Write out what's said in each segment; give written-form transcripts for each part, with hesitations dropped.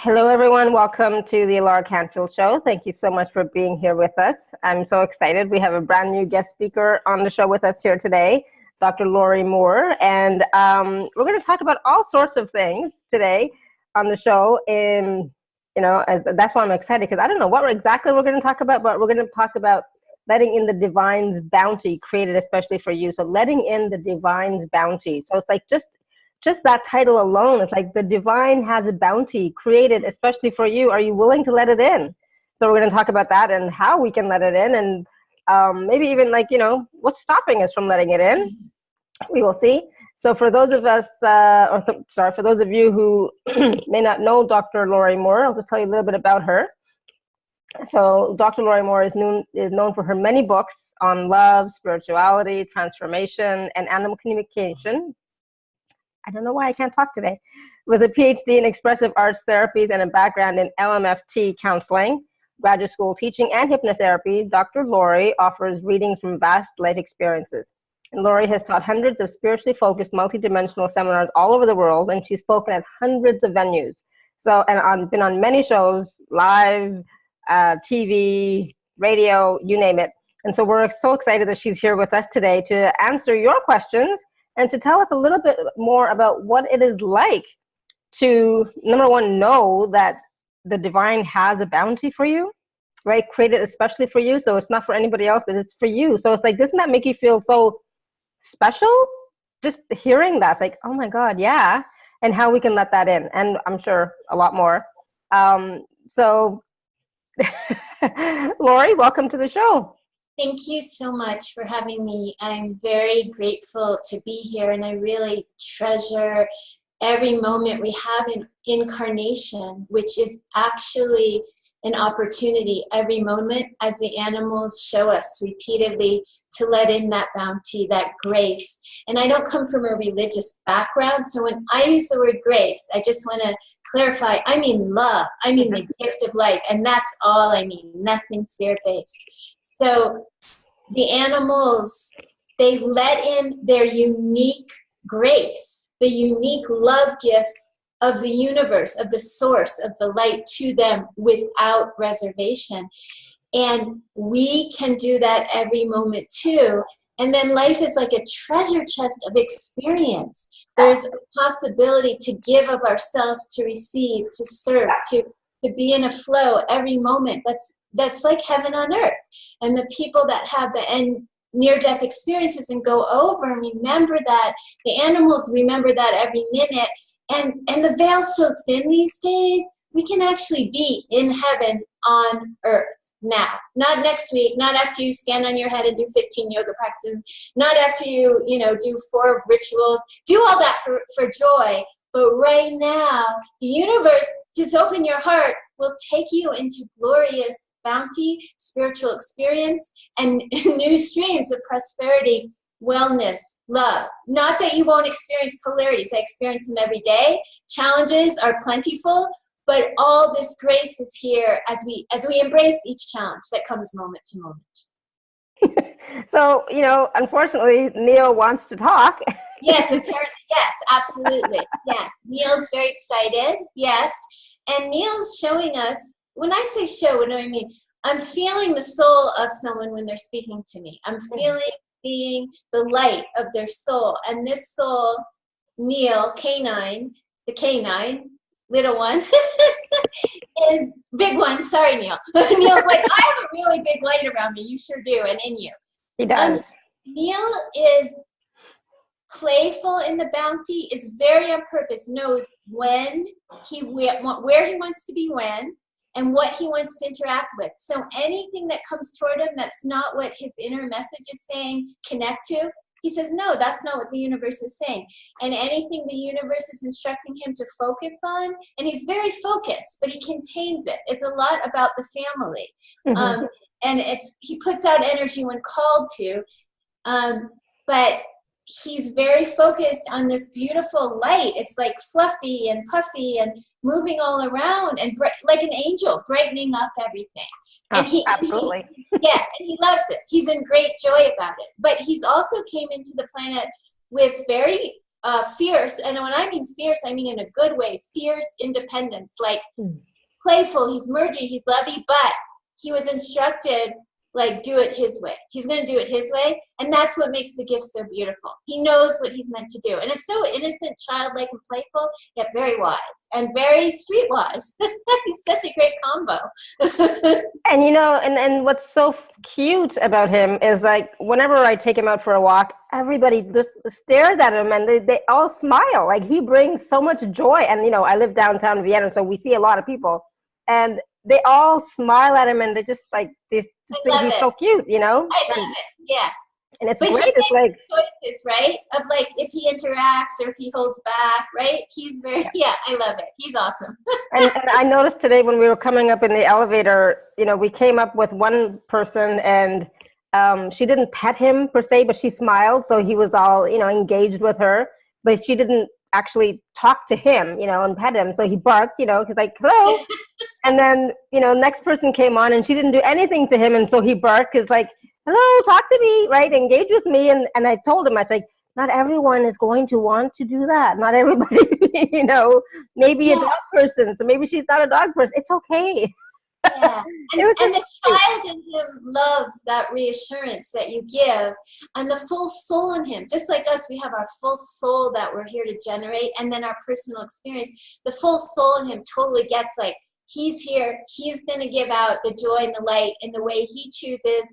Hello, everyone. Welcome to the Laura Canfield Show. Thank you so much for being here with us. I'm so excited. We have a brand new guest speaker on the show with us here today, Dr. Laurie Moore. And we're going to talk about all sorts of things today on the show. That's why I'm excited, because I don't know what exactly we're going to talk about, but we're going to talk about letting in the divine's bounty created especially for you. So letting in the divine's bounty. So it's like just that title alone, it's like the divine has a bounty created especially for you. Are you willing to let it in? So we're going to talk about that and how we can let it in, and maybe even what's stopping us from letting it in. We will see. So for those of us, for those of you who may not know Dr. Laurie Moore, I'll just tell you a little bit about her. So Dr. Laurie Moore is known for her many books on love, spirituality, transformation, and animal communication. I don't know why I can't talk today. With a PhD in expressive arts therapies and a background in LMFT counseling, graduate school teaching, and hypnotherapy, Dr. Laurie offers readings from vast life experiences. And Laurie has taught hundreds of spiritually focused, multidimensional seminars all over the world, and she's spoken at hundreds of venues. Been on many shows, live, TV, radio, you name it. And so we're so excited that she's here with us today to answer your questions and to tell us a little bit more about what it is like to, number one, know that the divine has a bounty for you, right? Created especially for you. So it's not for anybody else, but it's for you. So it's like, doesn't that make you feel so special? Just hearing that, it's like, oh my God, yeah. And how we can let that in. And I'm sure a lot more. Laurie, welcome to the show. Thank you so much for having me. I'm very grateful to be here, and I really treasure every moment we have in incarnation, which is actually an opportunity every moment, as the animals show us repeatedly, to let in that bounty, that grace. And I don't come from a religious background, so when I use the word grace, I just want to clarify, I mean love, I mean the gift of life, and that's all I mean, nothing fear-based. So the animals, they let in their unique grace, the unique love gifts of the universe, of the source, of the light to them without reservation. And we can do that every moment too. And then life is like a treasure chest of experience. There's a possibility to give of ourselves, to receive, to serve, to be in a flow every moment. That's like heaven on earth. And the people that have the near-death experiences and go over and remember that, the animals remember that every minute. And the veil's so thin these days, we can actually be in heaven on earth now. Not next week, not after you stand on your head and do 15 yoga practices, not after you do 4 rituals. Do all that for joy. But right now, the universe, just open your heart, will take you into glorious bounty, spiritual experience, and new streams of prosperity, wellness, love. Not that you won't experience polarities. I experience them every day. Challenges are plentiful, but all this grace is here as we embrace each challenge that comes moment to moment. So, unfortunately, Neil wants to talk. Yes, apparently, yes, absolutely. Yes, Neil's very excited. Yes, and Neil's showing us, when I say show, what do I mean? I'm feeling the soul of someone when they're speaking to me. I'm seeing the light of their soul. And this soul, Neil, the canine, little one, is big one. Sorry, Neil. Neil's like, I have a really big light around me. You sure do, and in you. He does. Neil is playful in the bounty, is very on purpose, knows where he wants to be when, and what he wants to interact with. So anything that comes toward him that's not what his inner message is saying, connect to, he says, no, that's not what the universe is saying. And anything the universe is instructing him to focus on, and he's very focused, but he contains it. It's a lot about the family. Mm-hmm. And he puts out energy when called to, but he's very focused on this beautiful light. It's like fluffy and puffy and moving all around, and like an angel, brightening up everything. And absolutely. And he loves it. He's in great joy about it. But he's also came into the planet with very fierce. And when I mean fierce, I mean in a good way, fierce independence, like playful, he's mergy, he's lovey, but he was instructed, like, do it his way. He's going to do it his way. And that's what makes the gift so beautiful. He knows what he's meant to do. And it's so innocent, childlike, and playful, yet very wise and very streetwise. He's such a great combo. And, you know, and what's so cute about him is, like, whenever I take him out for a walk, everybody just stares at him and they all smile. Like, he brings so much joy. And, you know, I live downtown Vienna, so we see a lot of people. And they all smile at him and they just, like, they just think he's so cute, you know? I love it, yeah. And it's great. It's like choices, right? Of, like, if he interacts or if he holds back, right? He's very, I love it. He's awesome. and I noticed today when we were coming up in the elevator, you know, we came up with one person and she didn't pet him per se, but she smiled. So he was all, you know, engaged with her, but she didn't actually talk to him, you know, and pet him. So he barked, you know, he's like, hello. And then, you know, next person came on and she didn't do anything to him. And so he barked, is like, hello, talk to me, right? Engage with me. And I told him, I was like, not everyone is going to want to do that. Not everybody, you know, maybe a dog person. So maybe she's not a dog person. It's okay. Yeah. And the child in him loves that reassurance that you give, and the full soul in him, just like us, we have our full soul that we're here to generate, and then our personal experience. The full soul in him totally gets, like, he's here, he's going to give out the joy and the light in the way he chooses,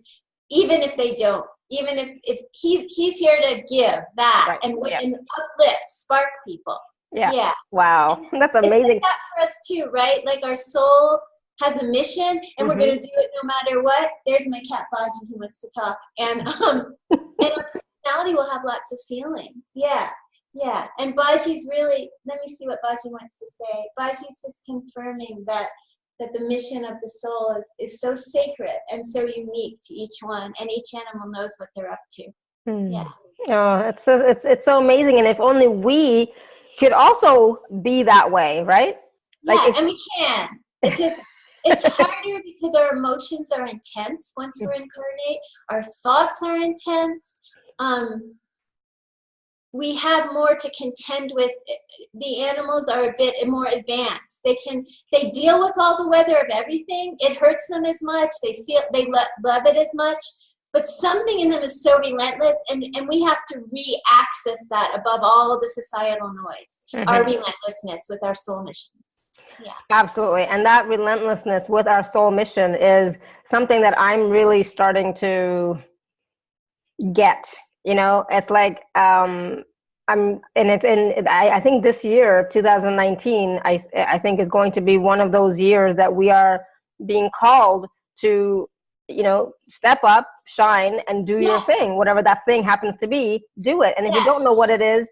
even if they don't, even if he's here to give that and uplift, spark people. Yeah. Wow. That's amazing. It's like that for us too, right? Like, our soul has a mission and we're going to do it no matter what. There's my cat Baji who wants to talk. And our personality will have lots of feelings. Yeah. And Baji's really, let me see what Baji wants to say. Baji's just confirming that the mission of the soul is so sacred and so unique to each one, and each animal knows what they're up to. Yeah. Oh, it's so amazing. And if only we could also be that way, right? Like, and we can. It's just, it's harder because our emotions are intense once we're incarnate. Our thoughts are intense. We have more to contend with. The animals are a bit more advanced. They deal with all the weather of everything. It hurts them as much. They love it as much. But something in them is so relentless, and we have to re-access that above all the societal noise. Our relentlessness with our soul missions. Yeah. Absolutely. And that relentlessness with our soul mission is something that I'm really starting to get. You know, it's like I think this year, 2019, I think is going to be one of those years that we are being called to, you know, step up, shine, and do your thing, whatever that thing happens to be. Do it. And if you don't know what it is,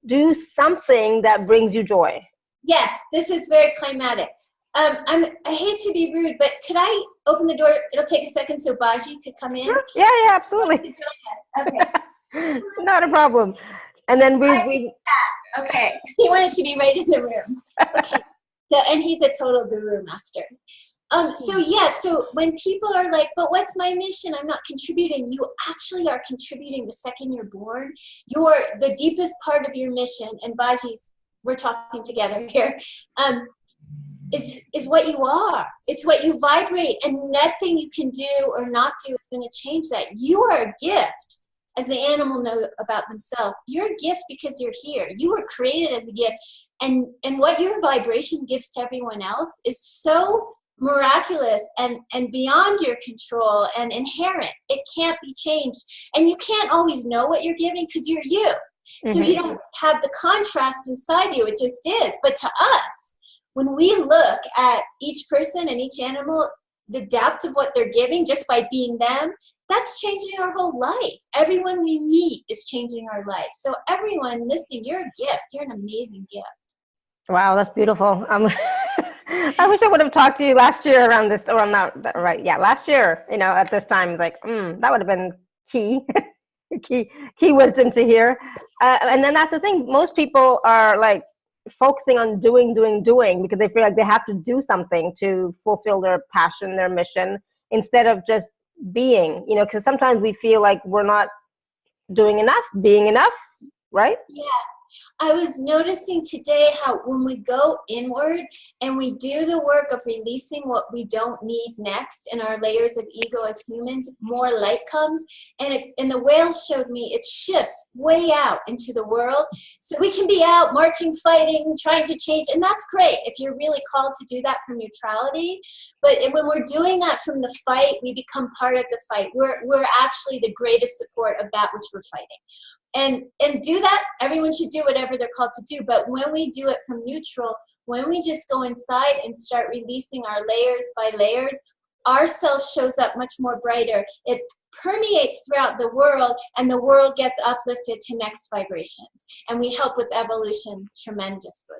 do something that brings you joy. Yes, this is very climatic. I hate to be rude, but could I open the door? It'll take a second so Baji could come in. Yeah, absolutely. Okay. Not a problem. And then okay. He wanted to be right in the room. Okay. So, and he's a total guru master. So when people are like, but what's my mission? I'm not contributing. You actually are contributing the second you're born. You're the deepest part of your mission, and Baji's, we're talking together here, is what you are. It's what you vibrate, and nothing you can do or not do is going to change that. You are a gift, as the animal know about themselves. You're a gift because you're here. You were created as a gift, and what your vibration gives to everyone else is so miraculous and beyond your control and inherent. It can't be changed, and you can't always know what you're giving because you're you. So you don't have the contrast inside you. It just is. But to us, when we look at each person and each animal, the depth of what they're giving just by being them, that's changing our whole life. Everyone we meet is changing our life. So everyone listening, you're a gift. You're an amazing gift. Wow, that's beautiful. I wish I would have talked to you last year around this, or not, right? Yeah, last year, you know, at this time, like, that would have been key. key wisdom to hear. And then that's the thing. Most people are like focusing on doing because they feel like they have to do something to fulfill their passion, their mission, instead of just being, you know, because sometimes we feel like we're not doing enough, being enough, right? Yeah. I was noticing today how when we go inward and we do the work of releasing what we don't need next in our layers of ego as humans, more light comes. And the whale showed me it shifts way out into the world. So we can be out marching, fighting, trying to change. And that's great if you're really called to do that from neutrality. But when we're doing that from the fight, we become part of the fight. We're actually the greatest support of that which we're fighting. And do that. Everyone should do whatever they're called to do. But when we do it from neutral, when we just go inside and start releasing our layers by layers, our self shows up much more brighter. It permeates throughout the world, and the world gets uplifted to next vibrations. And we help with evolution tremendously.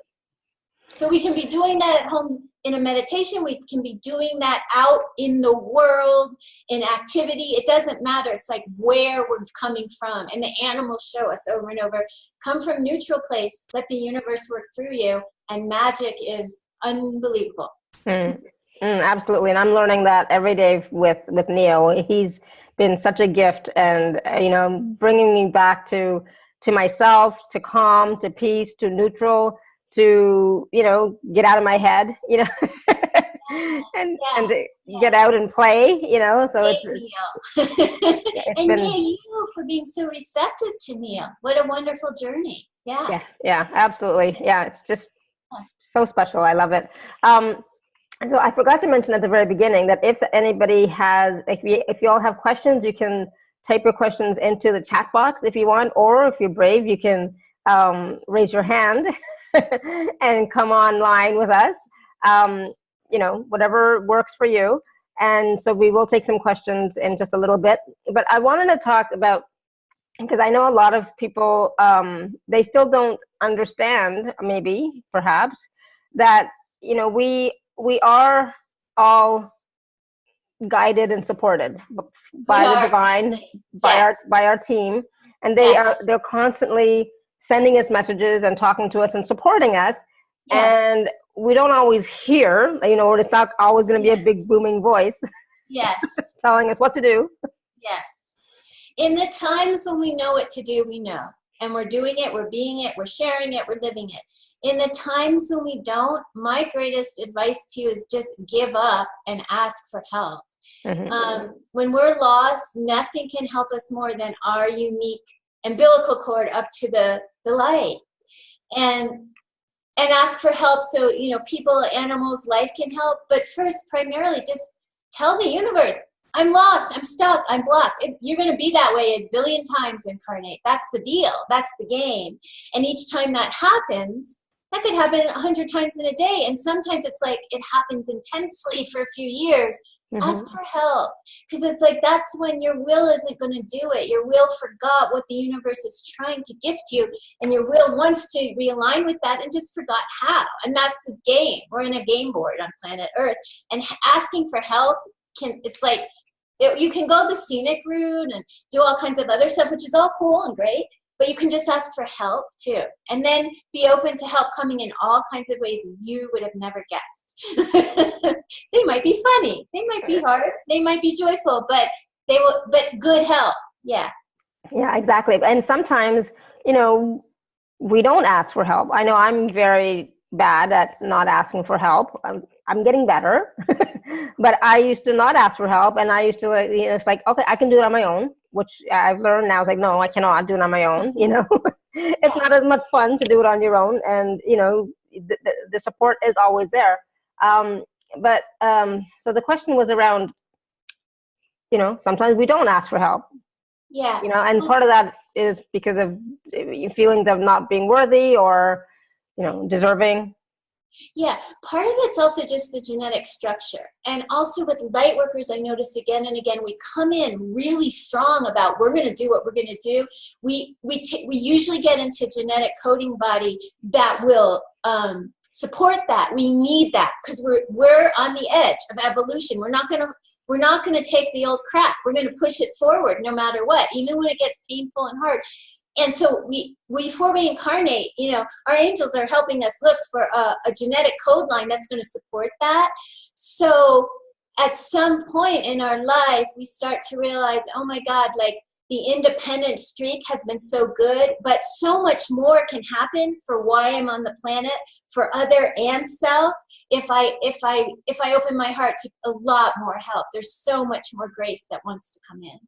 So we can be doing that at home in a meditation. We can be doing that out in the world in activity. It doesn't matter. It's like where we're coming from. And the animals show us over and over. Come from neutral place. Let the universe work through you. And magic is unbelievable. Absolutely. And I'm learning that every day with Neo. He's been such a gift, and bringing me back to myself, to calm, to peace, to neutral, to get out of my head, and to get out and play, so it's and been, Nia, you for being so receptive to Nia. What a wonderful journey. Yeah, absolutely. Yeah, it's just so special. I love it. So I forgot to mention at the very beginning that if anybody has, if you all have questions, you can type your questions into the chat box if you want, or if you're brave, you can raise your hand and come online with us, whatever works for you. And so we will take some questions in just a little bit. But I wanted to talk about, because I know a lot of people, they still don't understand, maybe, perhaps, that, we are all guided and supported by the divine, by our team. And they're constantly sending us messages and talking to us and supporting us. And we don't always hear, or it's not always going to be a big booming voice telling us what to do. In the times when we know what to do, we know. And we're doing it, we're being it, we're sharing it, we're living it. In the times when we don't, my greatest advice to you is just give up and ask for help. When we're lost, nothing can help us more than our unique umbilical cord up to the light. And ask for help so, people, animals, life can help. But first, primarily, just tell the universe, I'm lost, I'm stuck, I'm blocked. You're going to be that way a zillion times, incarnate. That's the deal. That's the game. And each time that happens, that could happen 100 times in a day. And sometimes it's like it happens intensely for a few years. Ask for help, because it's like that's when your will isn't going to do it. Your will forgot what the universe is trying to gift you, and your will wants to realign with that and just forgot how. And that's the game. We're in a game board on planet Earth, and asking for help it's like you can go the scenic route and do all kinds of other stuff, which is all cool and great. But you can just ask for help too, and then be open to help coming in all kinds of ways you would have never guessed. They might be funny, they might be hard, they might be joyful, but but good help. Yeah, exactly. And sometimes, we don't ask for help. I know I'm very bad at not asking for help. I'm getting better, but I used to not ask for help, and I used to it's like, okay, I can do it on my own, which I've learned now. It's like, no, I cannot do it on my own. It's not as much fun to do it on your own, and the support is always there. But so the question was around, sometimes we don't ask for help. And part of that is because of feelings of not being worthy or, deserving. Yeah, part of it's also just the genetic structure. And also with light workers, I notice again and again, we come in really strong about we're going to do what we're going to do. We usually get into genetic coding body that will support that. We need that because we're on the edge of evolution. We're not going to take the old crap. We're going to push it forward no matter what, even when it gets painful and hard. And so before we incarnate, our angels are helping us look for a genetic code line that's going to support that. So at some point in our life, we start to realize, oh my God, like the independent streak has been so good, but so much more can happen for why I'm on the planet, for other and self, if I open my heart to a lot more help. There's so much more grace that wants to come in.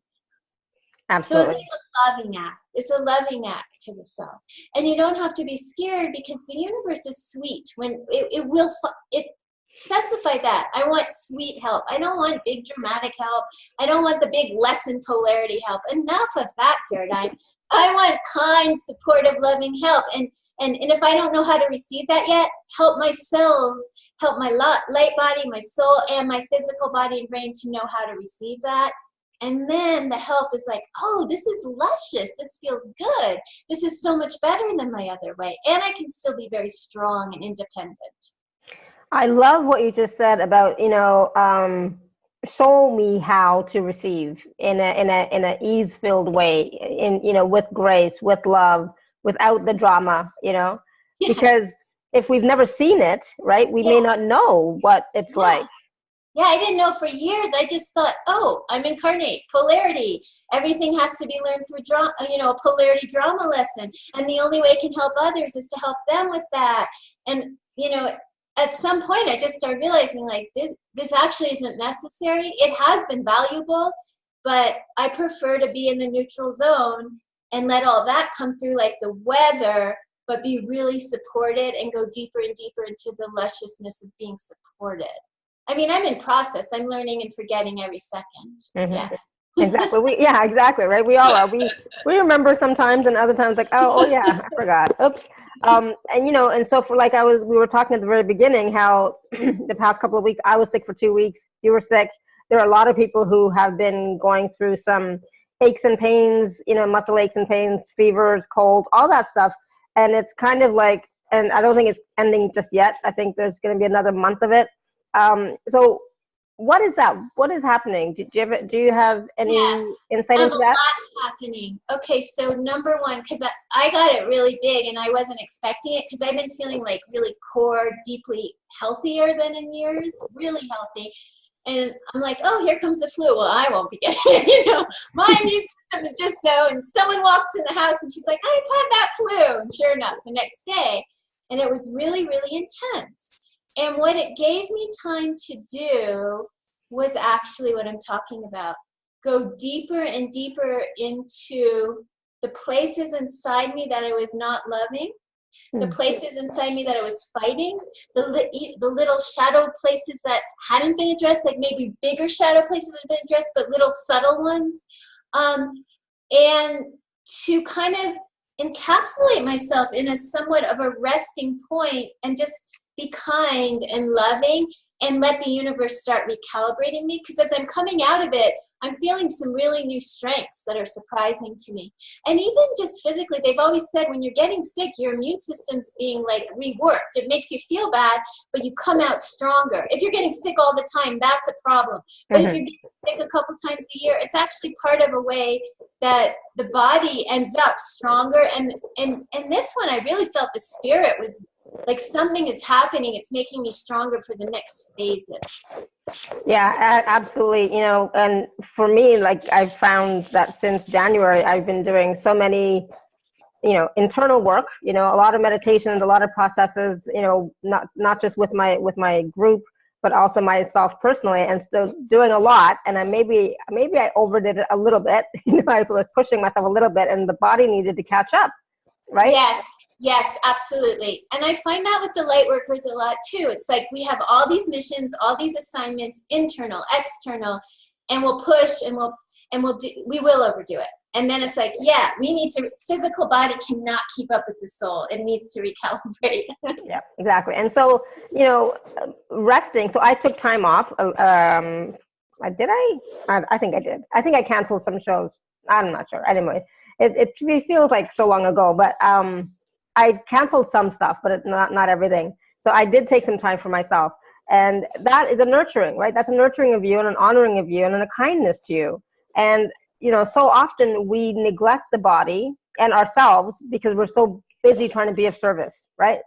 Absolutely. So it's like a loving act. It's a loving act to the self. And you don't have to be scared, because the universe is sweet. When it specify that. I want sweet help. I don't want big dramatic help. I don't want the big lesson polarity help. Enough of that paradigm. I want kind, supportive, loving help. And if I don't know how to receive that yet, help my cells, help my light body, my soul, and my physical body and brain to know how to receive that. And then the help is like, oh, this is luscious. This feels good. This is so much better than my other way. And I can still be very strong and independent. I love what you just said about, show me how to receive in a ease-filled way, with grace, with love, without the drama, Yeah. because if we've never seen it, right, we may not know what it's like. Yeah, I didn't know for years. I just thought, oh, I'm incarnate, polarity. Everything has to be learned through drama, a polarity drama lesson. And the only way I can help others is to help them with that. And, at some point I just started realizing, like, this actually isn't necessary. It has been valuable, but I prefer to be in the neutral zone and let all that come through like the weather, but be really supported and go deeper and deeper into the lusciousness of being supported. I mean, I'm in process. I'm learning and forgetting every second. Mm-hmm. Yeah. Exactly. Exactly. Right. We all are. We remember sometimes, and other times like, oh yeah, I forgot. Oops. And so we were talking at the very beginning how the past couple of weeks I was sick for 2 weeks. You were sick. There are a lot of people who have been going through some aches and pains, muscle aches and pains, fevers, cold, all that stuff. And it's kind of like, and I don't think it's ending just yet. I think there's going to be another month of it. So what is that? What is happening? Do you have any insight into that? A lot's happening. Okay, so number one, because I got it really big and I wasn't expecting it, because I've been feeling like really core, deeply healthier than in years, really healthy. And I'm like, oh, here comes the flu. Well, I won't be getting it. My immune system is just so, and someone walks in the house and she's like, I've had that flu. And sure enough, the next day, and it was really, really intense. And what it gave me time to do was actually what I'm talking about. Go deeper and deeper into the places inside me that I was not loving, the places inside me that I was fighting, the little shadow places that hadn't been addressed, like maybe bigger shadow places that had been addressed, but little subtle ones. And to kind of encapsulate myself in a somewhat of a resting point and just be kind and loving and let the universe start recalibrating me. Because as I'm coming out of it, I'm feeling some really new strengths that are surprising to me. And even just physically, they've always said when you're getting sick, your immune system's being like reworked. It makes you feel bad, but you come out stronger. If you're getting sick all the time, that's a problem. But if you're getting sick a couple times a year, it's actually part of a way that the body ends up stronger. And this one, I really felt the spirit was like something is happening. It's making me stronger for the next phases. Yeah, absolutely. And for me, like I've found that since January, I've been doing so many, internal work, a lot of meditations, a lot of processes, not just with my group, but also myself personally, and still doing a lot. And maybe I overdid it a little bit. I was pushing myself a little bit, and the body needed to catch up, right? Yes, absolutely. And I find that with the light workers a lot too. It's like we have all these missions, all these assignments, internal, external, and we'll push and we will overdo it. And then it's like, physical body cannot keep up with the soul. It needs to recalibrate. Yeah, exactly. And so, resting. So I took time off. I think I did. I think I canceled some shows. I'm not sure. Anyway, it feels like so long ago, but I canceled some stuff, but not everything. So I did take some time for myself. And that is a nurturing, right? That's a nurturing of you and an honoring of you and a kindness to you. And, so often we neglect the body and ourselves because we're so busy trying to be of service, right?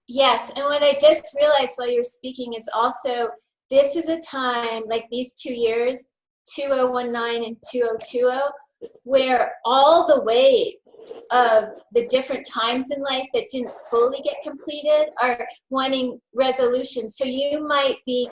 Yes. And what I just realized while you're speaking is also, this is a time, like these 2 years, 2019 and 2020, where all the waves of the different times in life that didn't fully get completed are wanting resolution. So you might be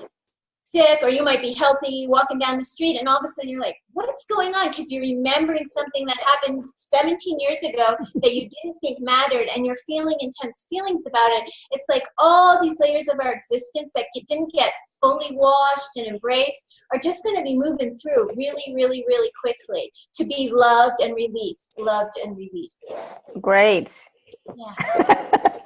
sick or you might be healthy walking down the street, and all of a sudden you're like, what's going on? Because you're remembering something that happened 17 years ago that you didn't think mattered, and you're feeling intense feelings about it. It's like all these layers of our existence that didn't get fully washed and embraced are just going to be moving through really, really, really quickly to be loved and released, loved and released. Great. Yeah.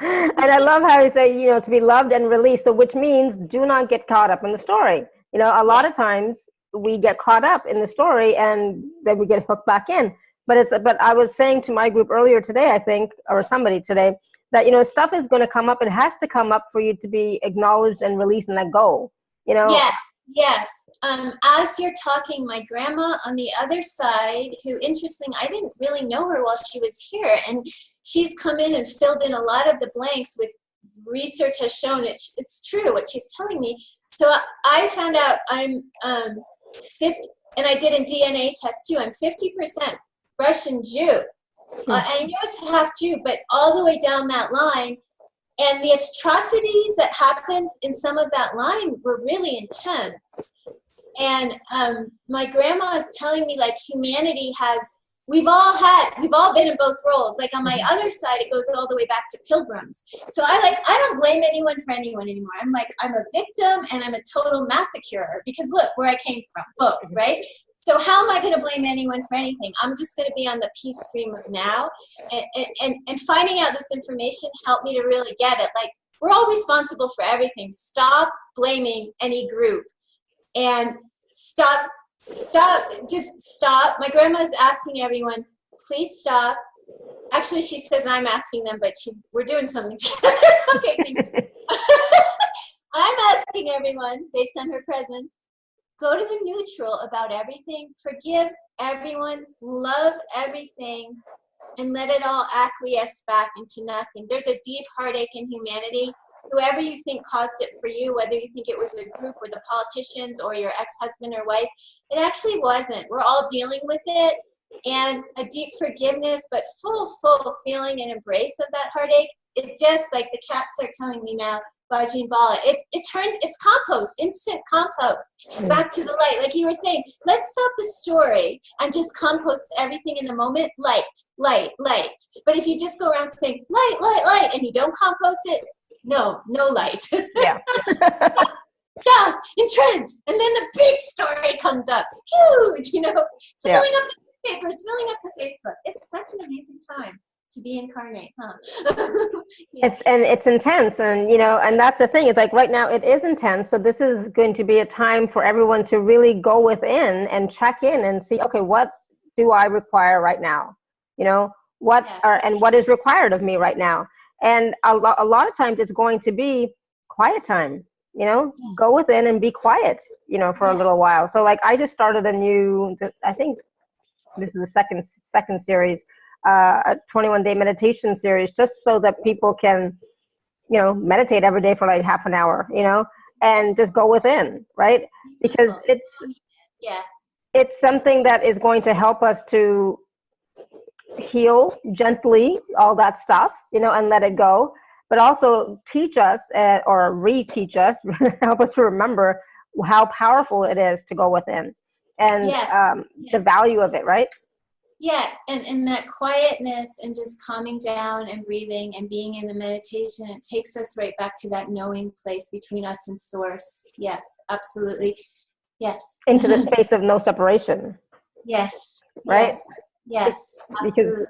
And I love how you say, you know, to be loved and released. So which means do not get caught up in the story. You know, a lot of times we get caught up in the story and then we get hooked back in. But I was saying to my group earlier today, I think, or somebody today, that, you know, stuff is going to come up. It has to come up for you to be acknowledged and released and let go, you know? Yes, yes. As you're talking, my grandma on the other side, who, interesting, I didn't really know her while she was here, and she's come in and filled in a lot of the blanks with research has shown it's true what she's telling me. So I found out I'm 50, and I did a DNA test too. I'm 50% Russian Jew. I know it's half Jew, but all the way down that line. And the atrocities that happened in some of that line were really intense. And my grandma is telling me, like, humanity has, we've all been in both roles. Like on my other side, it goes all the way back to pilgrims. So I don't blame anyone for anyone anymore. I'm like, I'm a victim and I'm a total massacre because look where I came from, both, right? So how am I going to blame anyone for anything? I'm just going to be on the peace stream of now, and finding out this information helped me to really get it. Like, we're all responsible for everything. Stop blaming any group, and stop. Just stop. My grandma is asking everyone, please stop. Actually, she says I'm asking them, but we're doing something together. Okay, thank you. I'm asking everyone, based on her presence, go to the neutral about everything, forgive everyone, love everything, and let it all acquiesce back into nothing. There's a deep heartache in humanity. Whoever you think caused it for you, whether you think it was a group or the politicians or your ex-husband or wife, it actually wasn't. We're all dealing with it, and a deep forgiveness, but full feeling and embrace of that heartache. It just, like the cats are telling me now, Bajin Bala, it's compost, instant compost, back to the light. Like you were saying, let's stop the story and just compost everything in the moment, light, light, light. But if you just go around saying light, light, light, and you don't compost it, no light. Yeah. Yeah, entrenched. And then the big story comes up, huge, you know, filling up the papers, filling up the Facebook. It's such an amazing time to be incarnate, huh? Yeah. It's intense, and you know, and that's the thing. It's like right now it is intense. So this is going to be a time for everyone to really go within and check in and see, okay, what do I require right now? You know, what is required of me right now? And a lot of times it's going to be quiet time. You know, go within and be quiet. You know, for a little while. So like I just started I think this is the second series. A 21-day meditation series, just so that people can, you know, meditate every day for like half an hour, you know, and just go within, right? Because it's something that is going to help us to heal gently all that stuff, you know, and let it go, but also teach us or reteach us, help us to remember how powerful it is to go within and the value of it, right? Yeah, and that quietness and just calming down and breathing and being in the meditation, it takes us right back to that knowing place between us and source. Yes, absolutely. Yes. Into the space of no separation. Yes. Right? Yes. Because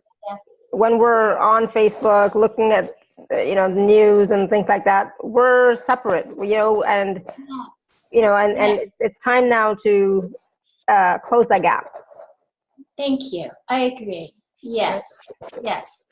when we're on Facebook looking at, you know, the news and things like that, we're separate, you know, and, you know, and it's time now to close that gap. Thank you. I agree. Yes.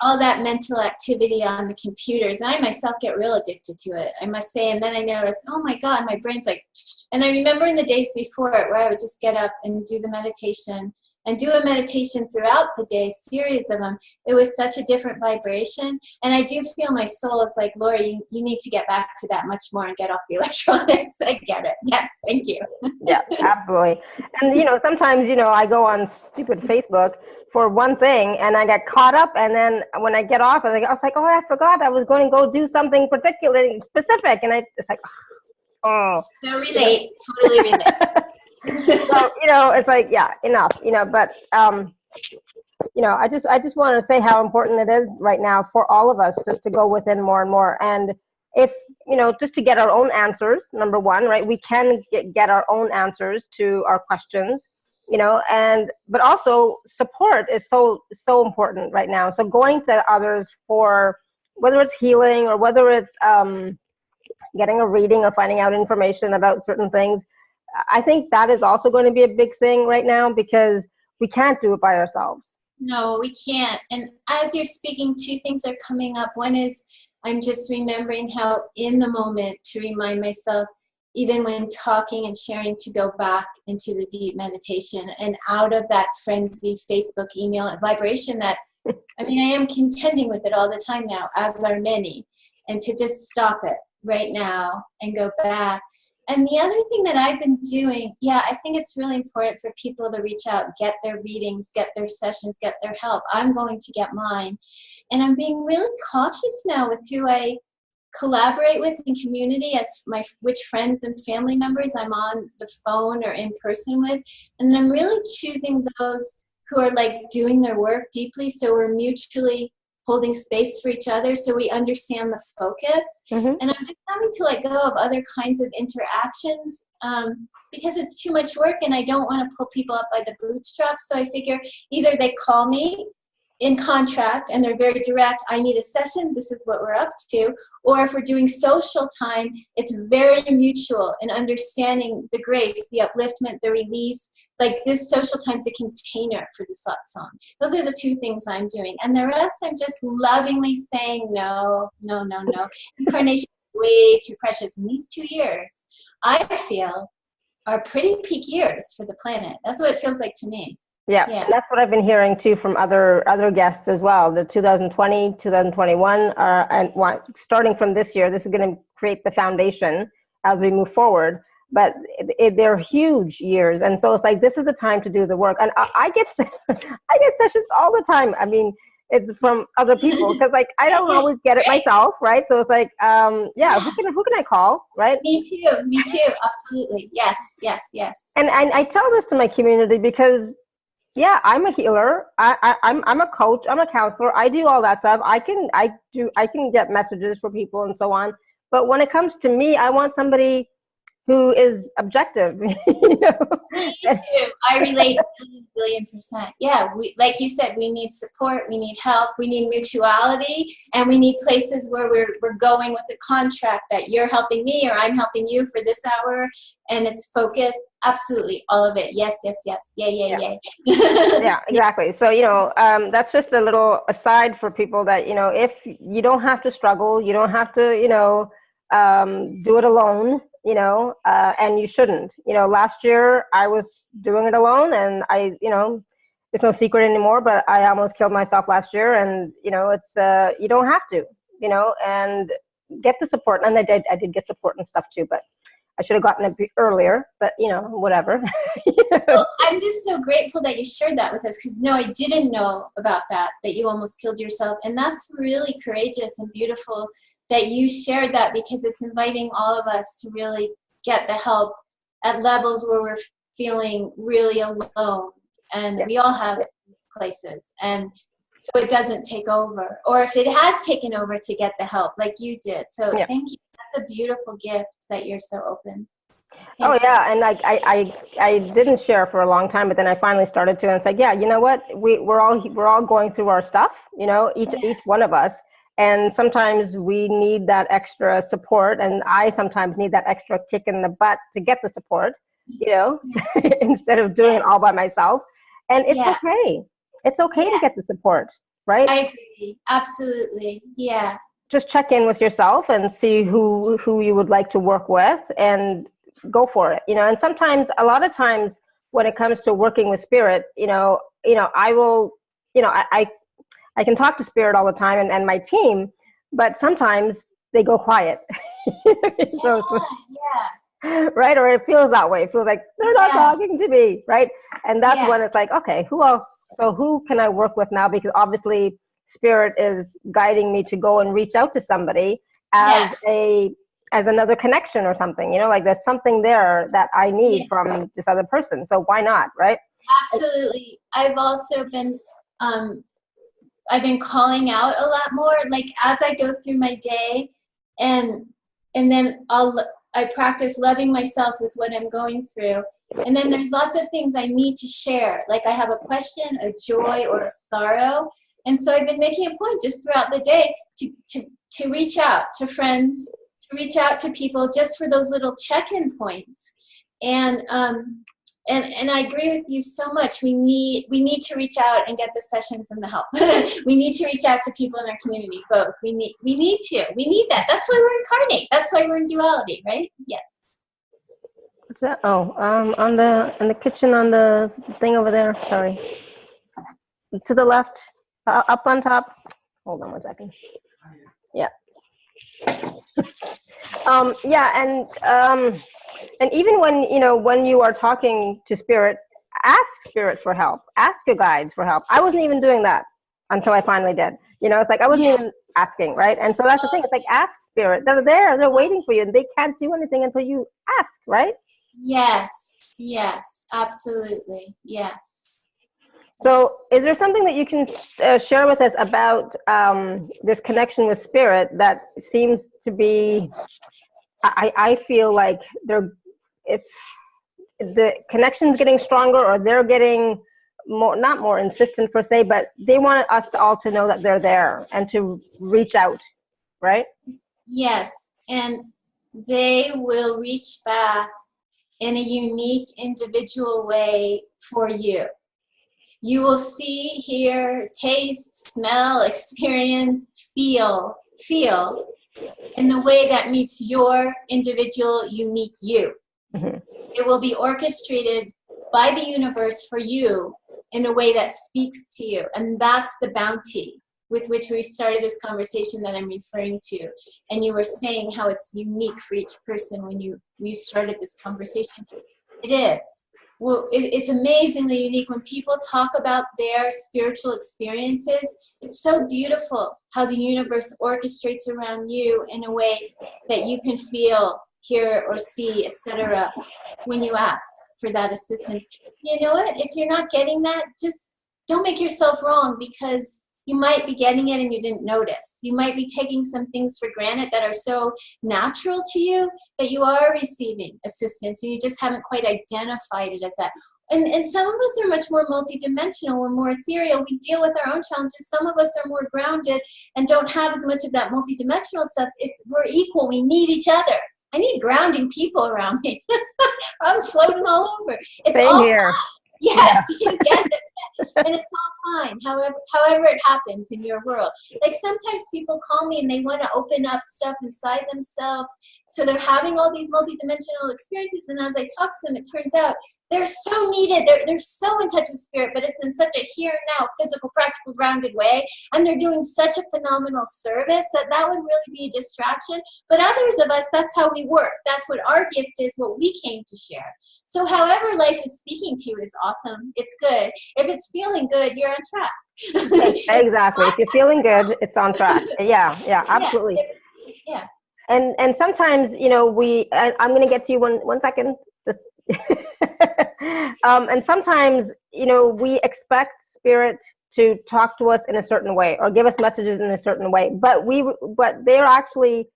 All that mental activity on the computers. I myself get real addicted to it, I must say. And then I notice, oh my God, my brain's like, and I remember in the days before it where I would just get up and do the meditation and do a meditation throughout the day, series of them, it was such a different vibration. And I do feel my soul is like, Laurie, you need to get back to that much more and get off the electronics. I get it. Yes, thank you. Yeah, absolutely. And, sometimes, I go on stupid Facebook for one thing and I get caught up. And then when I get off, I was like, oh, I forgot I was going to go do something particularly specific. And it's like, oh. So relate, totally relate. So, it's like, yeah, enough, but, I just want to say how important it is right now for all of us just to go within more and more. And if, just to get our own answers, number one, right, we can get our own answers to our questions, but also support is so important right now. So going to others for whether it's healing or whether it's getting a reading or finding out information about certain things, I think that is also going to be a big thing right now because we can't do it by ourselves. No, we can't. And as you're speaking, two things are coming up. One is I'm just remembering how in the moment to remind myself, even when talking and sharing, to go back into the deep meditation and out of that frenzied Facebook email and vibration that, I am contending with it all the time now, as are many, and to just stop it right now and go back. And the other thing that I've been doing, I think it's really important for people to reach out, get their readings, get their sessions, get their help. I'm going to get mine. And I'm being really cautious now with who I collaborate with in community, as which friends and family members I'm on the phone or in person with. And I'm really choosing those who are like doing their work deeply, so we're mutually holding space for each other so we understand the focus. Mm-hmm. And I'm just having to let go of other kinds of interactions because it's too much work and I don't want to pull people up by the bootstraps. So I figure either they call me in contract and they're very direct, I need a session, this is what we're up to, or if we're doing social time, it's very mutual and understanding the grace, the upliftment, the release. Like this social time's a container for the satsang. Those are the two things I'm doing. And the rest I'm just lovingly saying no. Incarnation is way too precious. And these 2 years, I feel, are pretty peak years for the planet. That's what it feels like to me. Yeah, that's what I've been hearing too from other guests as well. The 2020, 2021, starting from this year, this is going to create the foundation as we move forward. But they're huge years, and so it's like this is the time to do the work. And I get sessions all the time. It's from other people because like I don't always get it myself, right? So it's like, who can I call, right? Me too, absolutely, yes. And I tell this to my community because. Yeah, I'm a healer. I'm a coach. I'm a counselor. I do all that stuff. I can get messages for people and so on. But when it comes to me, I want somebody who is objective. Me too. I relate a billion %. Yeah, like you said, we need support, we need help, we need mutuality, and we need places where we're going with a contract that you're helping me or I'm helping you for this hour, and it's focused. Absolutely, all of it. Yes. Yay. Yeah, exactly. So, that's just a little aside for people that, if you don't have to struggle, you don't have to, do it alone. And you shouldn't. Last year I was doing it alone and it's no secret anymore, but I almost killed myself last year and, it's, you don't have to, and get the support. And I did get support and stuff too, but I should have gotten it earlier, but whatever. Well, I'm just so grateful that you shared that with us because no, I didn't know about that you almost killed yourself. And that's really courageous and beautiful that you shared that because it's inviting all of us to really get the help at levels where we're feeling really alone. And we all have places. And so it doesn't take over. Or if it has taken over, to get the help like you did. So thank you. That's a beautiful gift that you're so open. Thank you. And like I didn't share for a long time, but then I finally started to, and it's like, you know what? We're all going through our stuff, each one of us. And sometimes we need that extra support, and I sometimes need that extra kick in the butt to get the support, instead of doing it all by myself. And it's okay. It's okay to get the support, right? I agree. Absolutely. Yeah. Just check in with yourself and see who you would like to work with and go for it. And sometimes, a lot of times, when it comes to working with spirit, I will, I can talk to spirit all the time and my team, but sometimes they go quiet. so, Yeah. right? Or it feels that way. It feels like they're not talking to me, right? And that's when it's like, okay, who else? So who can I work with now? Because obviously spirit is guiding me to go and reach out to somebody as another connection or something, like there's something there that I need from this other person. So why not, right? Absolutely. I've also been, I've been calling out a lot more, like as I go through my day, and then I practice loving myself with what I'm going through. And then there's lots of things I need to share. Like I have a question, a joy, or a sorrow. And so I've been making a point just throughout the day to reach out to friends, to reach out to people just for those little check-in points. And I agree with you so much. We need to reach out and get the sessions and the help. We need to reach out to people in our community, both. We need that. That's why we're incarnate. That's why we're in duality, right? Yes. What's that? Oh, in the kitchen on the thing over there. Sorry. To the left, up on top. Hold on one second. Yeah. And even when you are talking to spirit, ask spirit for help. Ask your guides for help. I wasn't even doing that until I finally did. It's like I wasn't even asking, right? And so that's the thing. It's like ask spirit. They're there. They're waiting for you, and they can't do anything until you ask, right? Yes, absolutely. Yes. So is there something that you can share with us about this connection with spirit that seems to be, I feel like the connection's getting stronger, or they're getting more, not more insistent per se, but they want us all to know that they're there and to reach out, right? Yes, and they will reach back in a unique, individual way for you. You will see, hear, taste, smell, experience, feel in the way that meets your individual, unique you. Mm-hmm. It will be orchestrated by the universe for you in a way that speaks to you. And that's the bounty with which we started this conversation that I'm referring to. And you were saying how it's unique for each person when you started this conversation. It is. Well, it's amazingly unique. When people talk about their spiritual experiences, it's so beautiful how the universe orchestrates around you in a way that you can feel, hear, or see, etc. when you ask for that assistance. You know what? If you're not getting that, just don't make yourself wrong, because you might be getting it and you didn't notice. You might be taking some things for granted that are so natural to you that you are receiving assistance and you just haven't quite identified it as that. And some of us are much more multidimensional. We're more ethereal. We deal with our own challenges. Some of us are more grounded and don't have as much of that multidimensional stuff. We're equal. We need each other. I need grounding people around me. I'm floating all over. It's Same all here. fine. Yes, you get it. And it's all fine, however it happens in your world. Like sometimes people call me and they want to open up stuff inside themselves. So they're having all these multidimensional experiences. And as I talk to them, it turns out they're so needed. They're so in touch with spirit, but it's in such a here and now, physical, practical, grounded way. And they're doing such a phenomenal service that would really be a distraction. But others of us, that's how we work. That's what our gift is, what we came to share. So however life is speaking to you is awesome. It's good. If it's feeling good, you're on track. Exactly. If you're feeling good, it's on track. Yeah, absolutely. Yeah. And sometimes, I'm going to get to you one second. Just and sometimes, we expect spirit to talk to us in a certain way or give us messages in a certain way, but they're actually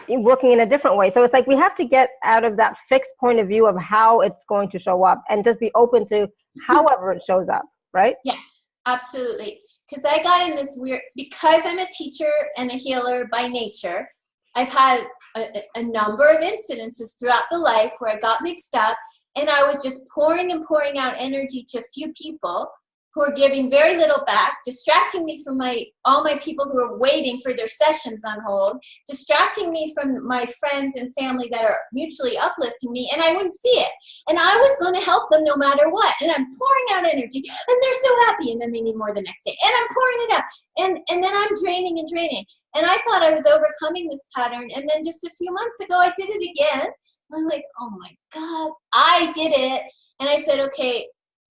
working in a different way. So it's like we have to get out of that fixed point of view of how it's going to show up and just be open to however it shows up, right? Yes, absolutely. Because I got in this weird, because I'm a teacher and a healer by nature, I've had a number of incidences throughout the life where I got mixed up and I was just pouring and pouring out energy to a few people who are giving very little back, distracting me from all my people who are waiting for their sessions on hold, distracting me from my friends and family that are mutually uplifting me, and I wouldn't see it. And I was going to help them no matter what. And I'm pouring out energy, and they're so happy, and then they need more the next day. And I'm pouring it out, and then I'm draining and draining. And I thought I was overcoming this pattern, and then just a few months ago, I did it again. And I'm like, oh my God, I did it. And I said, okay,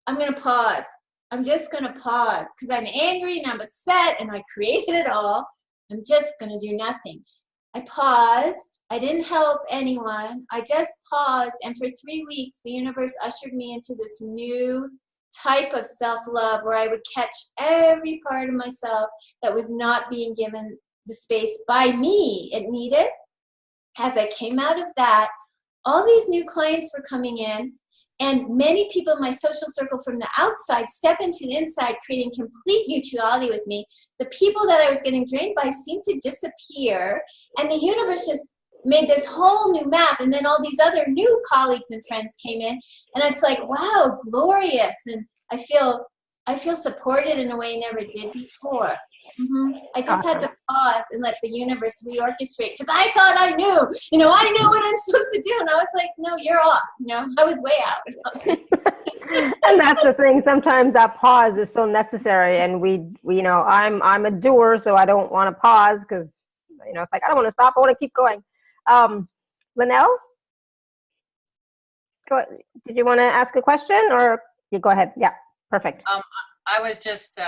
I'm going to pause. I'm just going to pause because I'm angry and I'm upset and I created it all. I'm just going to do nothing. I paused. I didn't help anyone. I just paused. And for 3 weeks, the universe ushered me into this new type of self-love where I would catch every part of myself that was not being given the space by me it needed. As I came out of that, all these new clients were coming in. And many people in my social circle from the outside step into the inside, creating complete mutuality with me. The people that I was getting drained by seemed to disappear. And the universe just made this whole new map. And then all these other new colleagues and friends came in. And it's like, wow, glorious. And I feel supported in a way I never did before. I just had to pause and let the universe reorchestrate because I thought I knew, I know what I'm supposed to do. And I was like, no, you're off. I was way out. And that's the thing. Sometimes that pause is so necessary. And I'm a doer, so I don't want to pause because, it's like, I don't want to stop. I want to keep going. Linnell, did you want to ask a question or you go ahead? Yeah, perfect. I was just,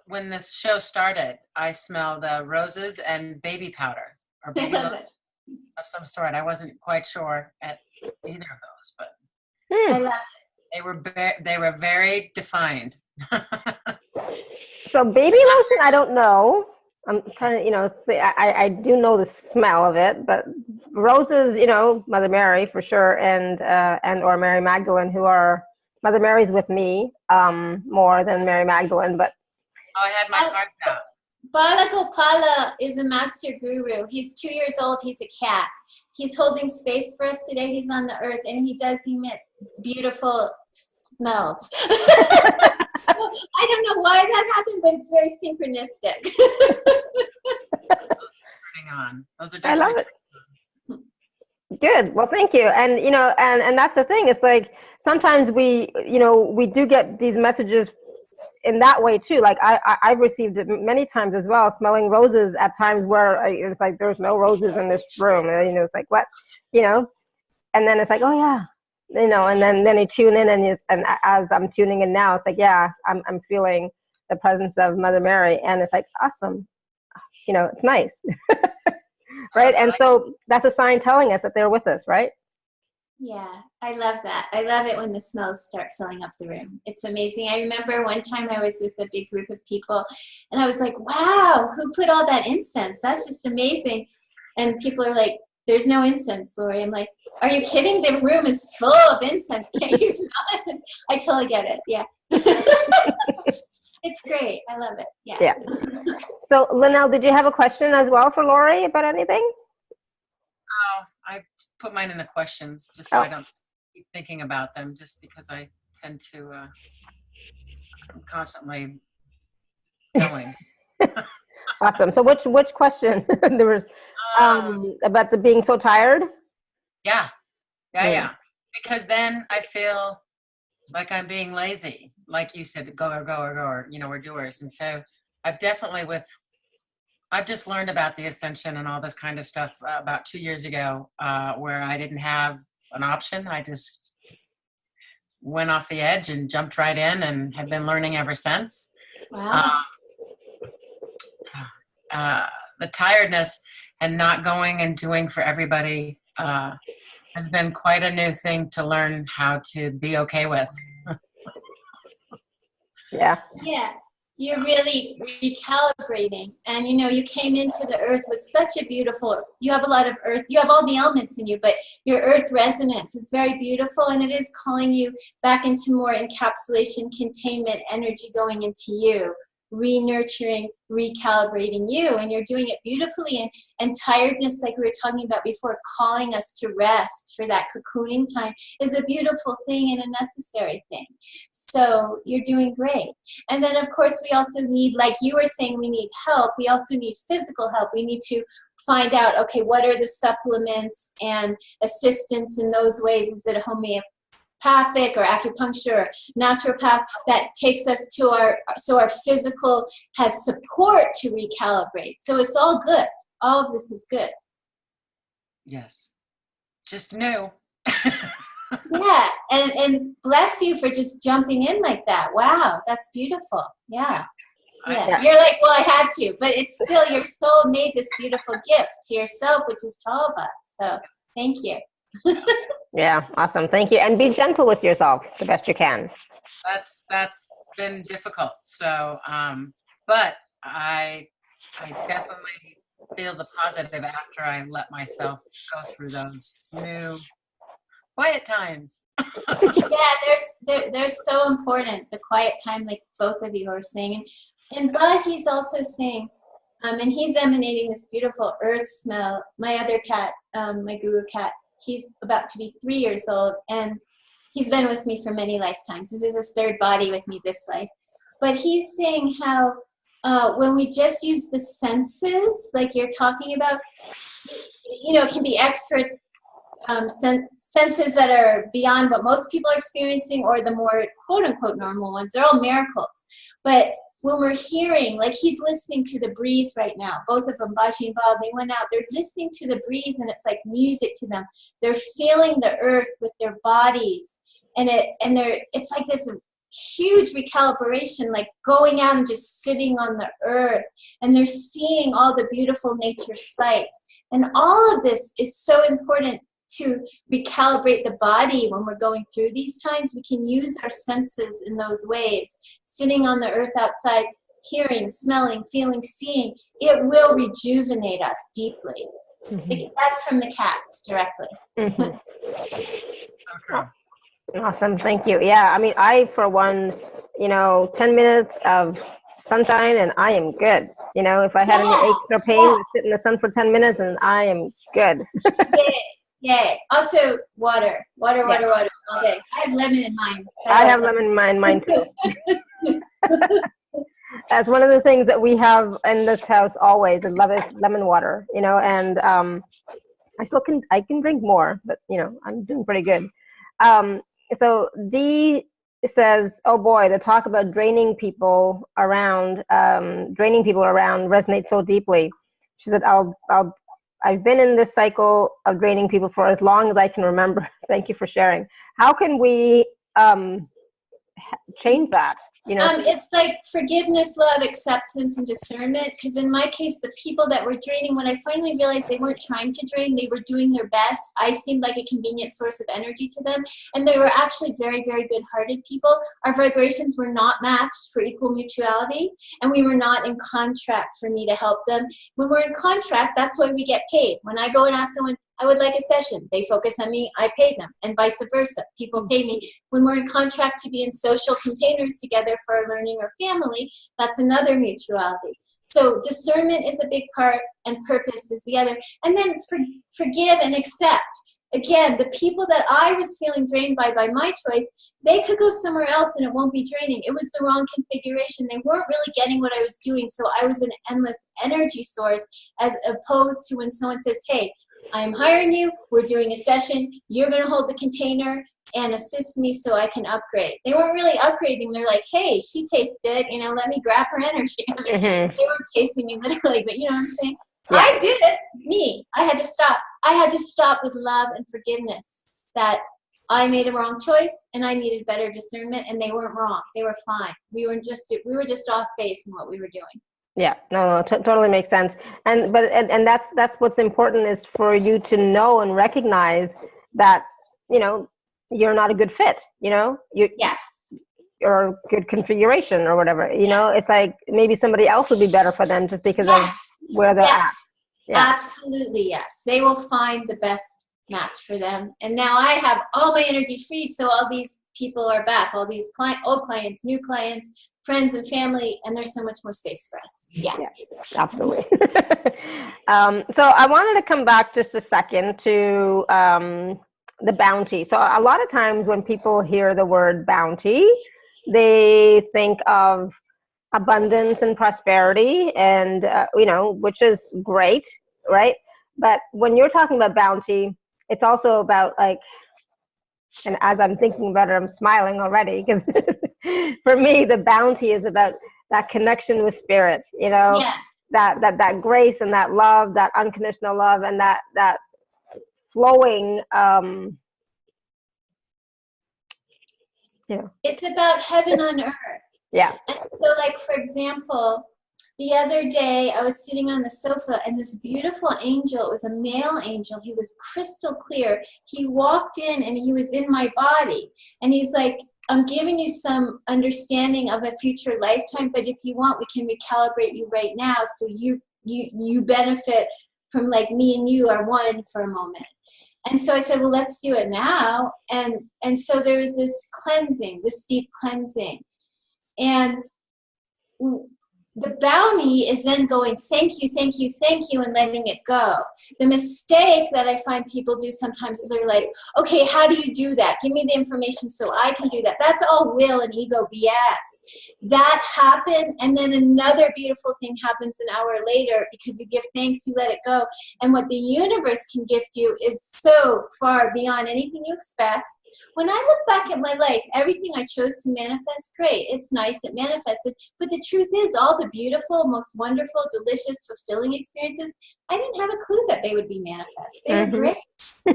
when this show started, I smelled roses and baby powder or baby lotion of some sort. I wasn't quite sure at either of those, but I love it. They were very defined. So baby lotion, I don't know. I'm trying to, I do know the smell of it, but roses, Mother Mary for sure, and or Mary Magdalene, Mother Mary's with me more than Mary Magdalene, but. Oh, I had my card out. Bala Gopala is a master guru. He's 2 years old. He's a cat. He's holding space for us today. He's on the earth, and he does emit beautiful smells. I don't know why that happened, but it's very synchronistic. Turning on. Those are I love it. Good. Well, thank you. And, and that's the thing. It's like sometimes we do get these messages in that way too. Like I've received it many times as well, smelling roses at times where it's like, there's no roses in this room. And, it's like, what, and then it's like, oh yeah, and then you tune in and as I'm tuning in now, it's like, yeah, I'm feeling the presence of Mother Mary. And it's like, awesome. It's nice. Right. And so that's a sign telling us that they're with us, right? Yeah, I love that. I love it when the smells start filling up the room. It's amazing. I remember one time I was with a big group of people and I was like, wow, who put all that incense? That's just amazing. And people are like, there's no incense, Laurie. I'm like, are you kidding? The room is full of incense. Can't you smell it? I totally get it. Yeah. It's great. I love it. Yeah. Yeah. So, Linnell, did you have a question as well for Laurie about anything? Oh, I put mine in the questions just so I don't keep thinking about them, just because I tend to I'm constantly going. Awesome. So which question? There was about the being so tired? Yeah. Because then I feel like I'm being lazy. Like you said, go or we're doers. And so I've just learned about the ascension and all this kind of stuff about 2 years ago, where I didn't have an option. I just went off the edge and jumped right in and have been learning ever since. Wow. The tiredness and not going and doing for everybody has been quite a new thing to learn how to be okay with. Yeah. You're really recalibrating. And, you came into the earth with such a beautiful, you have a lot of earth, you have all the elements in you, but your earth resonance is very beautiful. And it is calling you back into more encapsulation, containment, energy going into you, re-nurturing, recalibrating you, and you're doing it beautifully. And tiredness, like we were talking about before, calling us to rest for that cocooning time is a beautiful thing and a necessary thing. So you're doing great. And then of course we also need, like you were saying, we need help. We also need physical help. We need to find out, okay, what are the supplements and assistance in those ways? Is it a homeopathic or acupuncture or naturopath that takes us to so our physical has support to recalibrate? So it's all good. All of this is good. Yes. Just new. Yeah, and bless you for just jumping in like that. Wow, that's beautiful. Yeah. Yeah. You're like, well, I had to, but it's still, your soul made this beautiful gift to yourself, which is to all of us. So thank you. Yeah, awesome. Thank you. And be gentle with yourself the best you can. That's been difficult. So, but I definitely feel the positive after I let myself go through those new quiet times. Yeah, they're so important. The quiet time, like both of you are saying. And Baji's also saying, and he's emanating this beautiful earth smell. My other cat, my guru cat, he's about to be 3 years old, and he's been with me for many lifetimes. This is his third body with me this life. But he's saying how when we just use the senses, like you're talking about, it can be extra senses that are beyond what most people are experiencing, or the more quote-unquote normal ones. They're all miracles. But when we're hearing, like he's listening to the breeze right now, both of them, Baji and Bal, they went out, they're listening to the breeze, and it's like music to them. They're feeling the earth with their bodies, and it's like this huge recalibration, like going out and just sitting on the earth, and they're seeing all the beautiful nature sights. And all of this is so important to recalibrate the body when we're going through these times. We can use our senses in those ways. Sitting on the earth outside, hearing, smelling, feeling, seeing, it will rejuvenate us deeply. Mm-hmm. That's from the cats directly. Mm-hmm. Awesome, thank you. Yeah, I mean, I, for one, 10 minutes of sunshine and I am good. If I had any aches or pains, I sit in the sun for 10 minutes and I am good. Yay. Also, water all day. I have lemon in mine. I have lemon in mine too. That's one of the things that we have in this house always. I love it, lemon water, and I can drink more, but I'm doing pretty good. So Dee says, oh boy, the talk about draining people around resonates so deeply. She said, I've been in this cycle of draining people for as long as I can remember. Thank you for sharing. How can we change that? It's like forgiveness, love, acceptance, and discernment. Because in my case, the people that were draining, when I finally realized they weren't trying to drain, they were doing their best. I seemed like a convenient source of energy to them. And they were actually very, very good-hearted people. Our vibrations were not matched for equal mutuality. And we were not in contract for me to help them. When we're in contract, that's why we get paid. When I go and ask someone, I would like a session, they focus on me, I pay them, and vice versa. People pay me. When we're in contract to be in social containers together for our learning or family, that's another mutuality. So discernment is a big part, and purpose is the other. And then forgive and accept. Again, the people that I was feeling drained by my choice, they could go somewhere else and it won't be draining. It was the wrong configuration. They weren't really getting what I was doing, so I was an endless energy source, as opposed to when someone says, hey, I'm hiring you, we're doing a session, you're going to hold the container and assist me so I can upgrade. They weren't really upgrading. They're like, hey, she tastes good, let me grab her energy. They weren't tasting me literally, but you know what I'm saying? Yeah. I did it, me. I had to stop. I had to stop with love and forgiveness, that I made a wrong choice and I needed better discernment, and they weren't wrong. They were fine. We were just off base in what we were doing. Yeah, no, totally makes sense. And that's what's important, is for you to know and recognize that, you're not a good fit, Yes. Or a good configuration or whatever, it's like maybe somebody else would be better for them just because of where they're at. Yeah. Absolutely, yes. They will find the best match for them. And now I have all my energy freed, so all these people are back, all these old clients, new clients, friends and family, and there's so much more space for us. Yeah, absolutely. So I wanted to come back just a second to the bounty. So a lot of times when people hear the word bounty, they think of abundance and prosperity, and which is great, right? But when you're talking about bounty, it's also about like, and as I'm thinking about it, I'm smiling already, because for me, the bounty is about that connection with spirit, yeah. that grace and that love, that unconditional love, and that flowing, It's about heaven on earth. Yeah. And so, like, for example, the other day I was sitting on the sofa, and this beautiful angel, it was a male angel, he was crystal clear. He walked in and he was in my body, and he's like, I'm giving you some understanding of a future lifetime, but if you want, we can recalibrate you right now so you benefit from, like, me and you are one for a moment. And so I said, well, let's do it now. And so there was this cleansing, this deep cleansing. And the bounty is then going, thank you, thank you, thank you, and letting it go. The mistake that I find people do sometimes is they're like, okay, how do you do that? Give me the information so I can do that. That's all will and ego BS. That happened, and then another beautiful thing happens an hour later because you give thanks, you let it go. And what the universe can gift you is so far beyond anything you expect. When I look back at my life, everything I chose to manifest, great. It's nice, it manifested. But the truth is, all the beautiful, most wonderful, delicious, fulfilling experiences, I didn't have a clue that they would be manifest. They were great.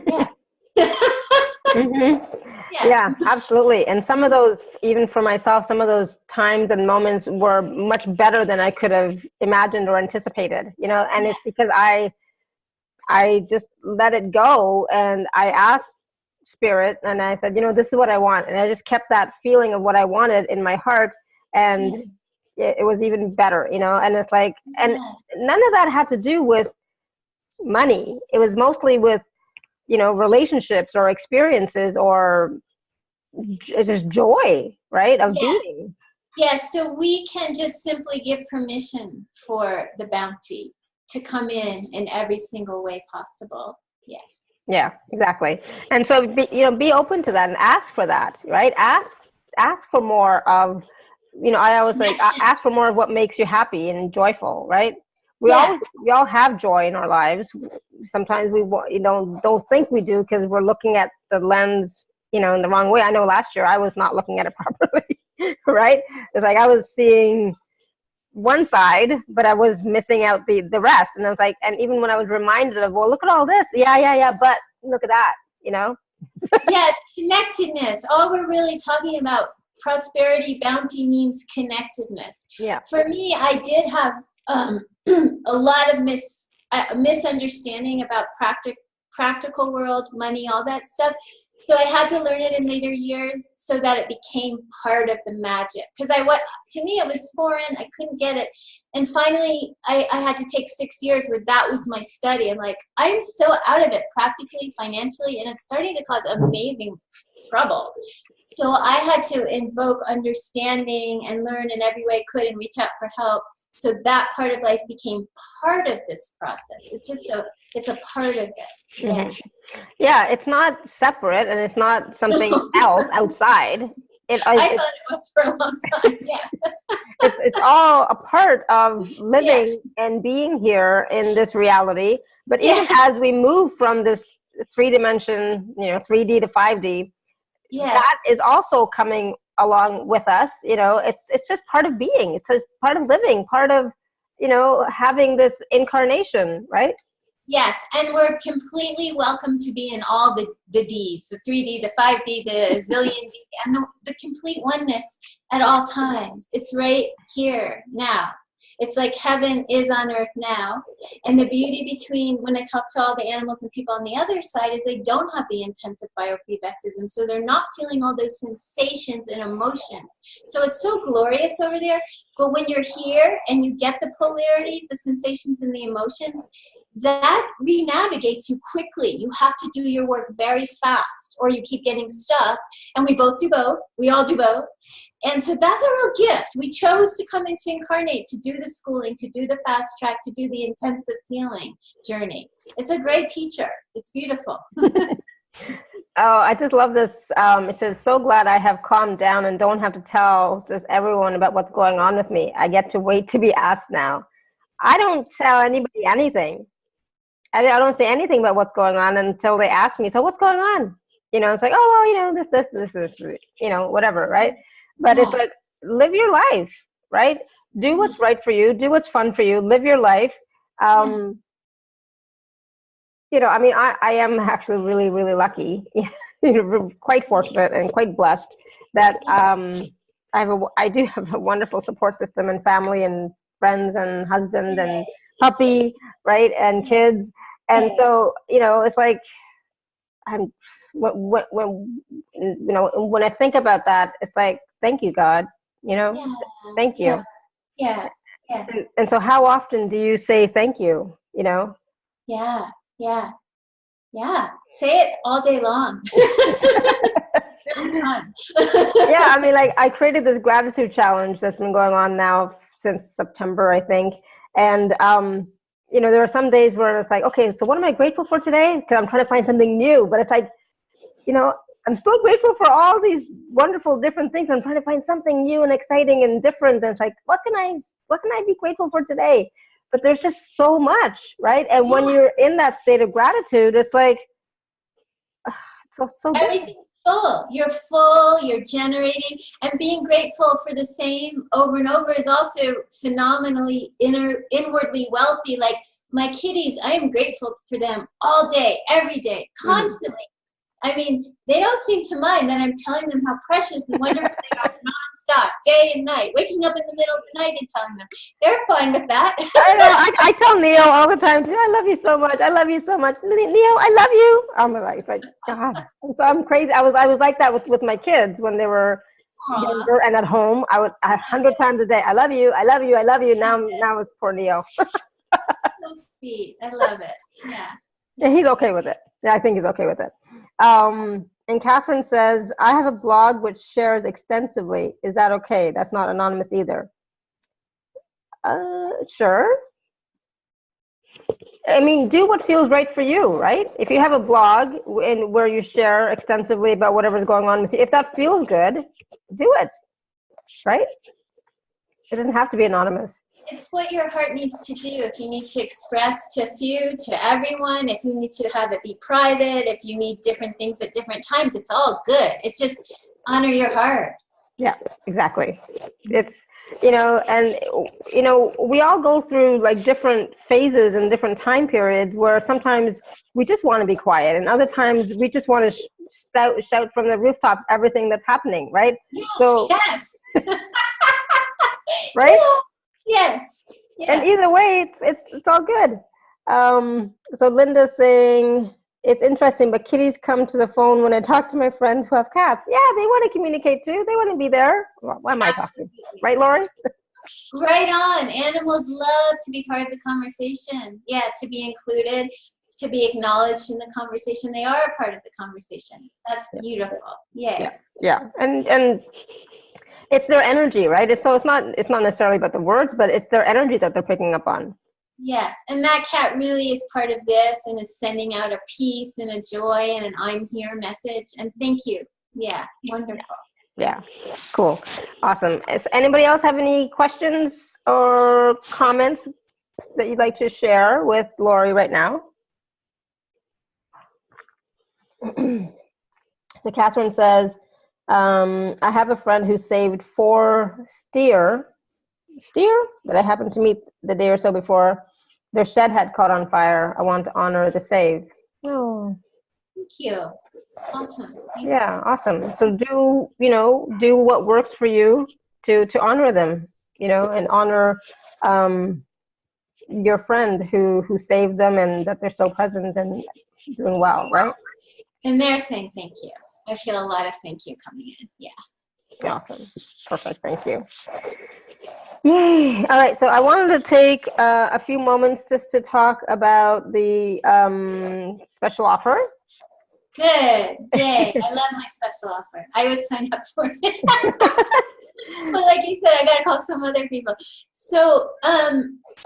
Yeah. Yeah, absolutely. And some of those, even for myself, some of those times and moments were much better than I could have imagined or anticipated, and it's because I just let it go, and I asked spirit, and I said, this is what I want, and I just kept that feeling of what I wanted in my heart, and it was even better, and it's like, and none of that had to do with money. It was mostly with relationships or experiences or just joy, right, of being. Yeah, so we can just simply give permission for the bounty to come in every single way possible. Yes. Yeah, exactly. And so be open to that and ask for that, right? Ask for more of, I always like ask for more of what makes you happy and joyful, right? We all have joy in our lives. Sometimes we don't think we do because we're looking at the lens, in the wrong way. I know last year I was not looking at it properly, right? It's like I was seeing one side, but I was missing out the rest. And I was like, and even when I was reminded of, well, look at all this. Yeah. But look at that, Yeah, it's connectedness. All we're really talking about, prosperity, bounty, means connectedness. Yeah. For me, I did have a lot of misunderstanding about practical world, money, all that stuff. So I had to learn it in later years so that it became part of the magic. Because to me, it was foreign. I couldn't get it. And finally, I had to take 6 years where that was my study. I'm like, I'm so out of it practically, financially, and it's starting to cause amazing trouble. So I had to invoke understanding and learn in every way I could and reach out for help. So that part of life became part of this process. It's a part of it. Yeah. Yeah, it's not separate, and it's not something else outside. I thought it was for a long time. Yeah. It's all a part of living and being here in this reality. But even as we move from this 3-dimension, 3D to 5D, that is also coming along with us. It's just part of being. It's just part of living, part of having this incarnation, right? Yes, and we're completely welcome to be in all the Ds, the 3D, the 5D, the zillion D, and the complete oneness at all times. It's right here, now. It's like heaven is on earth now. And the beauty between when I talk to all the animals and people on the other side is they don't have the intensive biofeedback system, so they're not feeling all those sensations and emotions. So it's so glorious over there. But when you're here and you get the polarities, the sensations and the emotions, that re-navigates you quickly. You have to do your work very fast or you keep getting stuck. And we both do both. We all do both. And so that's a real gift. We chose to come into Incarnate, to do the schooling, to do the fast track, to do the intensive feeling journey. It's a great teacher. It's beautiful. Oh, I just love this. It says, so glad I have calmed down and don't have to tell just everyone about what's going on with me. I get to wait to be asked now. I don't tell anybody anything. I don't say anything about what's going on until they ask me, so what's going on? You know, it's like, oh, well, you know, this, you know, whatever, right? But it's like, live your life, right? Do what's right for you. Do what's fun for you. Live your life. You know, I mean, I am actually really, really lucky, quite fortunate and quite blessed that I do have a wonderful support system and family and friends and husband and puppy, right, and kids. And so, you know, it's like, when you know, when I think about that, it's like, thank you, God, you know, thank you. Yeah. And so how often do you say thank you, you know? Yeah. Say it all day long. Really fun. Yeah, I mean, like, I created this gratitude challenge that's been going on now since September, I think. And, you know, there are some days where it's like, okay, so what am I grateful for today? Because I'm trying to find something new. But it's like, you know, I'm so grateful for all these wonderful different things. I'm trying to find something new and exciting and different. And it's like, what can I be grateful for today? But there's just so much, right? And when you're in that state of gratitude, it's like, so good. Everything's full. You're full, you're generating, and being grateful for the same over and over is also phenomenally inwardly wealthy. Like my kitties, I am grateful for them all day, every day, constantly. I mean, they don't seem to mind that I'm telling them how precious and wonderful they are nonstop, day and night, waking up in the middle of the night and telling them. They're fine with that. I know. I tell Neo all the time, too, I love you so much. I love you so much. Neo, I love you. I'm like, it's like, God. So I'm crazy. I was like that with my kids when they were younger and at home. I would 100 times a day, I love you, I love you, I love you. Now it's poor Neo. So sweet. I love it. Yeah, he's okay with it. Yeah, I think he's okay with it. And Catherine says, I have a blog which shares extensively. Is that okay? That's not anonymous either. Sure. I mean, do what feels right for you, right? If you have a blog where you share extensively about whatever's going on with you, if that feels good, do it, right? It doesn't have to be anonymous. It's what your heart needs to do. If you need to express to a few, to everyone, if you need to have it be private, if you need different things at different times, it's all good. It's just honor your heart. Yeah, exactly. It's, you know, and, you know, we all go through like different phases and different time periods where sometimes we just want to be quiet and other times we just want to shout from the rooftop everything that's happening, right? Yes. Right? Yes. Yeah. And either way, it's all good. So Linda's saying, it's interesting, but kitties come to the phone when I talk to my friends who have cats. Yeah, they want to communicate too. They want to be there. Well, why am I talking? Right, Laurie? Right on. Animals love to be part of the conversation. Yeah, to be included, to be acknowledged in the conversation. They are a part of the conversation. That's beautiful. Yay. Yeah. And it's their energy, right? It's not necessarily about the words, but it's their energy that they're picking up on. Yes, and that cat really is part of this and is sending out a peace and a joy and an I'm here message. And thank you. Yeah, wonderful. Yeah, cool. Awesome. Does anybody else have any questions or comments that you'd like to share with Laurie right now? So Catherine says, I have a friend who saved 4 steer that I happened to meet the day or so before their shed had caught on fire. I want to honor the save. Oh, thank you. Awesome. Yeah, awesome. So do what works for you to honor them, and honor your friend who saved them and that they're still present and doing well, right? And they're saying thank you. I feel a lot of thank you coming in. Yeah. Awesome. Perfect. Thank you. Yay. All right. So I wanted to take a few moments just to talk about the special offer. Good. Yay. I love my special offer. I would sign up for it. But like you said, I got to call some other people. So,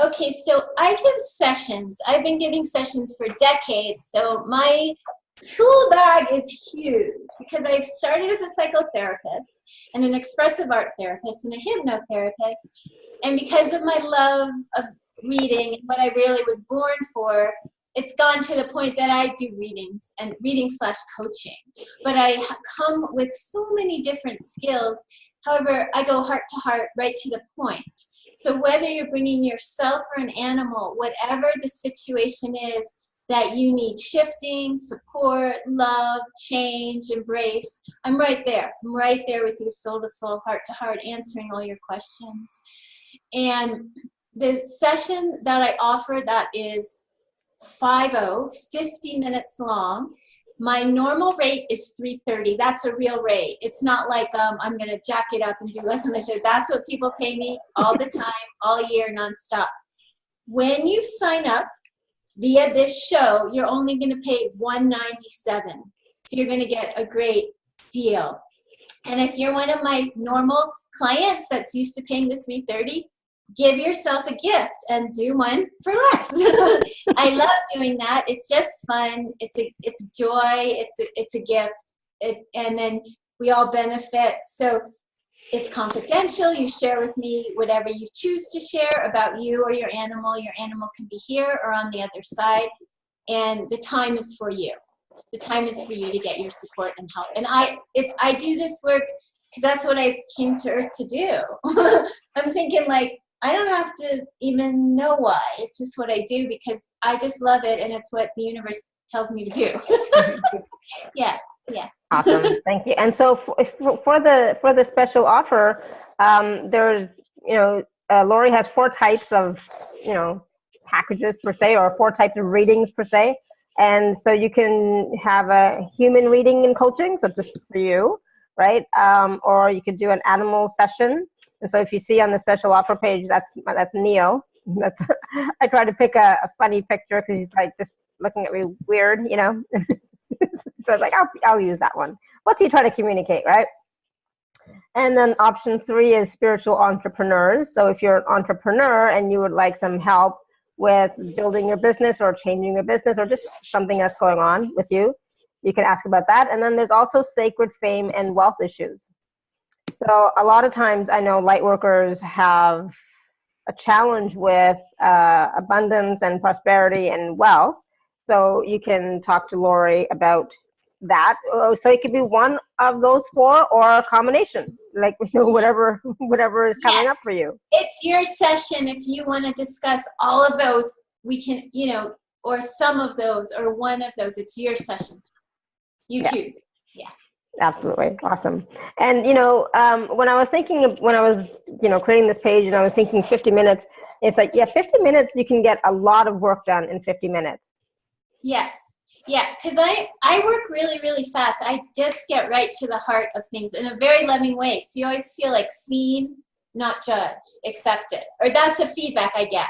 okay. So I give sessions. I've been giving sessions for decades. So my tool bag is huge because I've started as a psychotherapist and an expressive art therapist and a hypnotherapist. And because of my love of reading and what I really was born for, it's gone to the point that I do readings and reading/coaching. But I come with so many different skills. However, I go heart to heart, right to the point. So whether you're bringing yourself or an animal, whatever the situation is, that you need shifting, support, love, change, embrace, I'm right there. I'm right there with you, soul to soul, heart to heart, answering all your questions. And the session that I offer that is 50 minutes long. My normal rate is $330. That's a real rate. It's not like I'm going to jack it up and do less than the show. That's what people pay me all the time, all year, nonstop. When you sign up via this show, you're only going to pay $197. So you're going to get a great deal. And if you're one of my normal clients that's used to paying the $330, give yourself a gift and do one for less. I love doing that. It's just fun. It's joy. It's a gift. And then we all benefit. So it's confidential. You share with me whatever you choose to share about you or your animal. Your animal can be here or on the other side. And the time is for you. The time is for you to get your support and help. And I do this work because that's what I came to Earth to do. I'm thinking like, I don't have to even know why. It's just what I do because I just love it and it's what the universe tells me to do. Yeah. Awesome. Thank you. And so for the special offer, there's, Laurie has 4 types of, packages per se, or 4 types of readings per se. And so you can have a human reading and coaching, so just for you, right? Or you could do an animal session. And so if you see on the special offer page, that's Neo. I try to pick a funny picture because he's like just looking at me weird, So it's like, I'll use that one. What's he trying to communicate, right? And then option 3 is spiritual entrepreneurs. So if you're an entrepreneur and you would like some help with building your business or changing your business or just something that's going on with you, you can ask about that. And then there's also sacred fame and wealth issues. So a lot of times I know light workers have a challenge with abundance and prosperity and wealth. So you can talk to Laurie about that. So it could be one of those 4 or a combination, like whatever is coming up for you. It's your session. If you want to discuss all of those, we can, or some of those or one of those. It's your session. You choose. Yeah. Absolutely. Awesome. And, when I was creating this page and I was thinking 50 minutes, it's like, 50 minutes, you can get a lot of work done in 50 minutes. Yes. Yeah. Because I work really, really fast. I just get right to the heart of things in a very loving way. So you always feel like seen, not judged, accepted, or that's the feedback I get.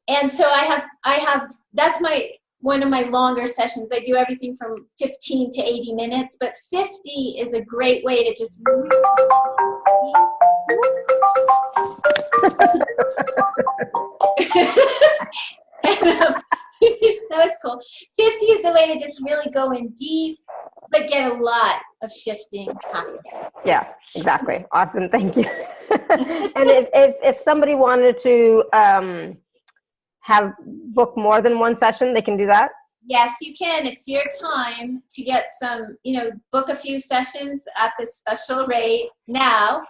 And so I have, that's one of my longer sessions. I do everything from 15 to 80 minutes, but 50 is a great way to just that was cool. 50 is a way to just really go in deep, but get a lot of shifting happening. Yeah, exactly. Awesome. Thank you. And if somebody wanted to have book more than one session, they can do that? Yes, you can. It's your time to get some, book a few sessions at this special rate now.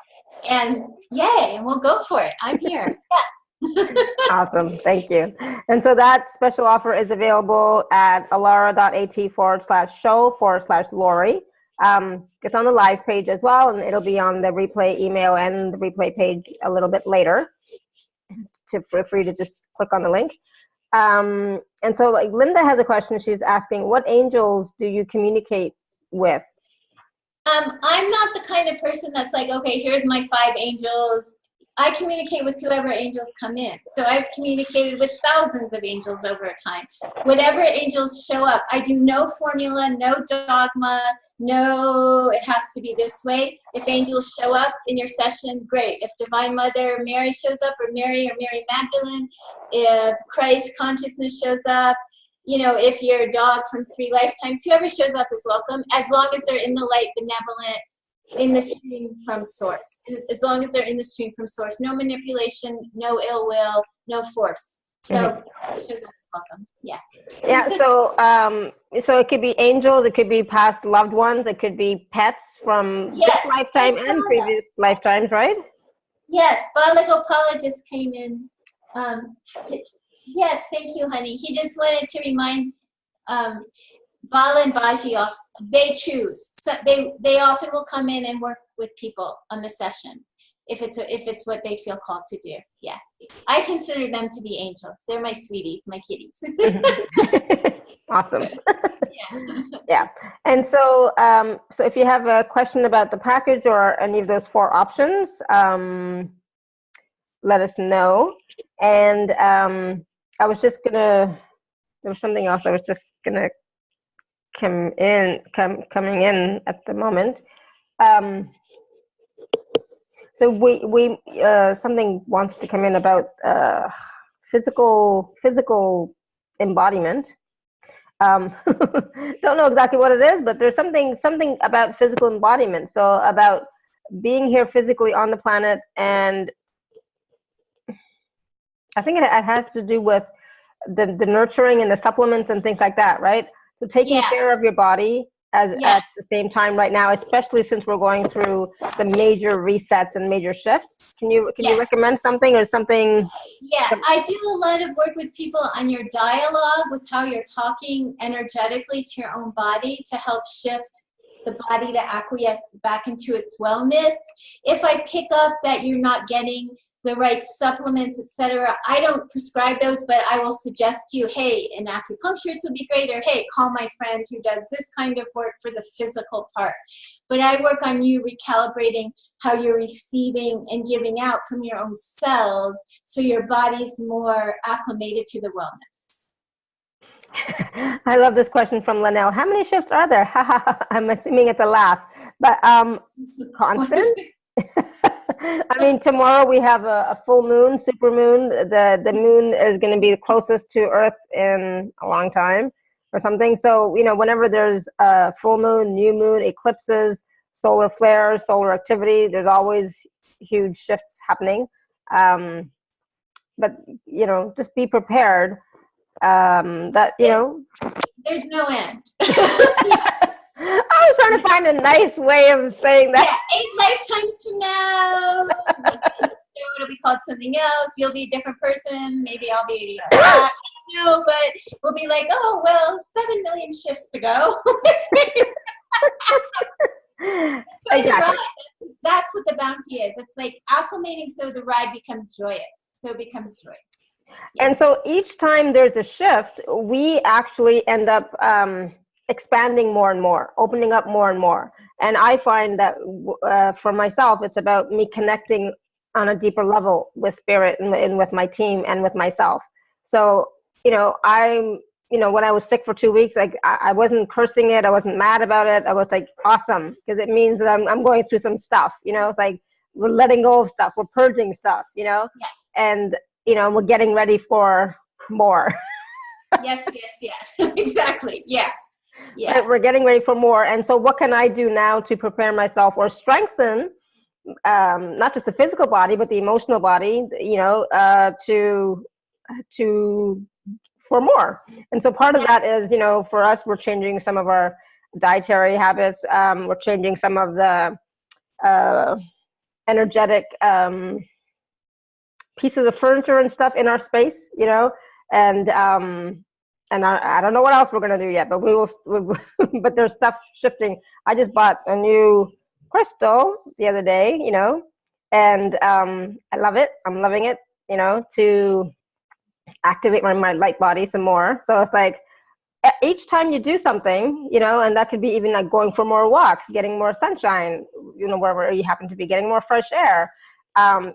And yay, and we'll go for it. I'm here. Yeah. Awesome. Thank you. And so that special offer is available at alara.at/show/Laurie. It's on the live page as well, and it'll be on the replay email and the replay page a little bit later. Feel free to just click on the link. And so like Linda has a question. She's asking, what angels do you communicate with? I'm not the kind of person that's like, okay, here's my 5 angels. I communicate with whoever angels come in. So I've communicated with thousands of angels over time. Whatever angels show up, I do no formula, no dogma, no, it has to be this way. If angels show up in your session, great. If Divine Mother Mary shows up, or Mary Magdalene, if Christ consciousness shows up, you know, if you're a dog from 3 lifetimes, whoever shows up is welcome, as long as they're in the light, benevolent, in the stream from source. As long as they're in the stream from source. No manipulation, no ill will, no force. So whoever shows up is welcome. Yeah. Yeah, so it could be angels, it could be past loved ones, it could be pets from this lifetime and previous lifetimes, right? Yes, Bala Gopala just came in. Yes, thank you, honey. He just wanted to remind Bala and Baji off. They choose. So they often will come in and work with people on the session if it's what they feel called to do. Yeah, I consider them to be angels. They're my sweeties, my kitties. Awesome. Yeah. Yeah. And so so if you have a question about the package or any of those 4 options, let us know. And I was just gonna, there was something else I was just gonna coming in at the moment. So we something wants to come in about physical embodiment. Don't know exactly what it is, but there's something about physical embodiment. So about being here physically on the planet, and I think it has to do with the nurturing and the supplements and things like that, right? So taking care of your body at the same time right now, especially since we're going through the major resets and major shifts. Can you recommend something or something? Yeah, I do a lot of work with people on your dialogue, with how you're talking energetically to your own body to help shift the body to acquiesce back into its wellness. If I pick up that you're not getting the right supplements, etc., I don't prescribe those, but I will suggest to you, hey, an acupuncturist would be great, or hey, call my friend who does this kind of work for the physical part. But I work on you recalibrating how you're receiving and giving out from your own cells so your body's more acclimated to the wellness. I love this question from Linnell. How many shifts are there? I'm assuming it's a laugh, but constant. I mean, tomorrow we have a full moon, super moon. The moon is going to be the closest to Earth in a long time, or something. So you know, whenever there's a full moon, new moon, eclipses, solar flares, solar activity, there's always huge shifts happening. But you know, just be prepared. That you know, there's no end. I was trying to find a nice way of saying that. Yeah, 8 lifetimes from now, it'll be called something else. You'll be a different person. Maybe I'll be, I don't know, but we'll be like, oh, well, 7 million shifts to go. Exactly. That's what the bounty is. It's like acclimating so the ride becomes joyous. So it becomes joyous. Yeah. And so each time there's a shift, we actually end up expanding more and more, opening up more and more. And I find that for myself, it's about me connecting on a deeper level with spirit and with my team and with myself. So, you know, when I was sick for 2 weeks, like I wasn't cursing it. I wasn't mad about it. I was like, awesome, because it means that I'm going through some stuff, you know, it's like we're letting go of stuff. We're purging stuff, you know, and, you know, we're getting ready for more. Yes. Exactly. Yeah. Right? We're getting ready for more. And so what can I do now to prepare myself or strengthen not just the physical body, but the emotional body, you know, for more. And so part of that is, you know, for us, we're changing some of our dietary habits. We're changing some of the energetic pieces of furniture and stuff in our space, you know, and I don't know what else we're going to do yet, but but there's stuff shifting. I just bought a new crystal the other day, you know, and I love it. I'm loving it, you know, to activate my light body some more. So it's like, each time you do something, and that could be even like going for more walks, getting more sunshine, wherever you happen to be, getting more fresh air.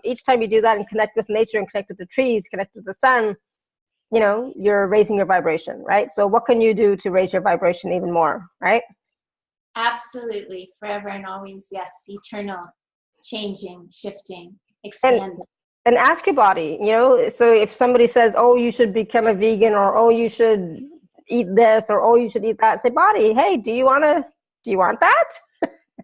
Each time you do that and connect with nature and connect with the trees, connect with the sun, you're raising your vibration, right? So what can you do to raise your vibration even more, right? Absolutely. Forever and always. Yes. Eternal, changing, shifting, expanding. And ask your body, so if somebody says, oh, you should become a vegan, or oh, you should eat this, or oh, you should eat that, say, body, hey, do you want that?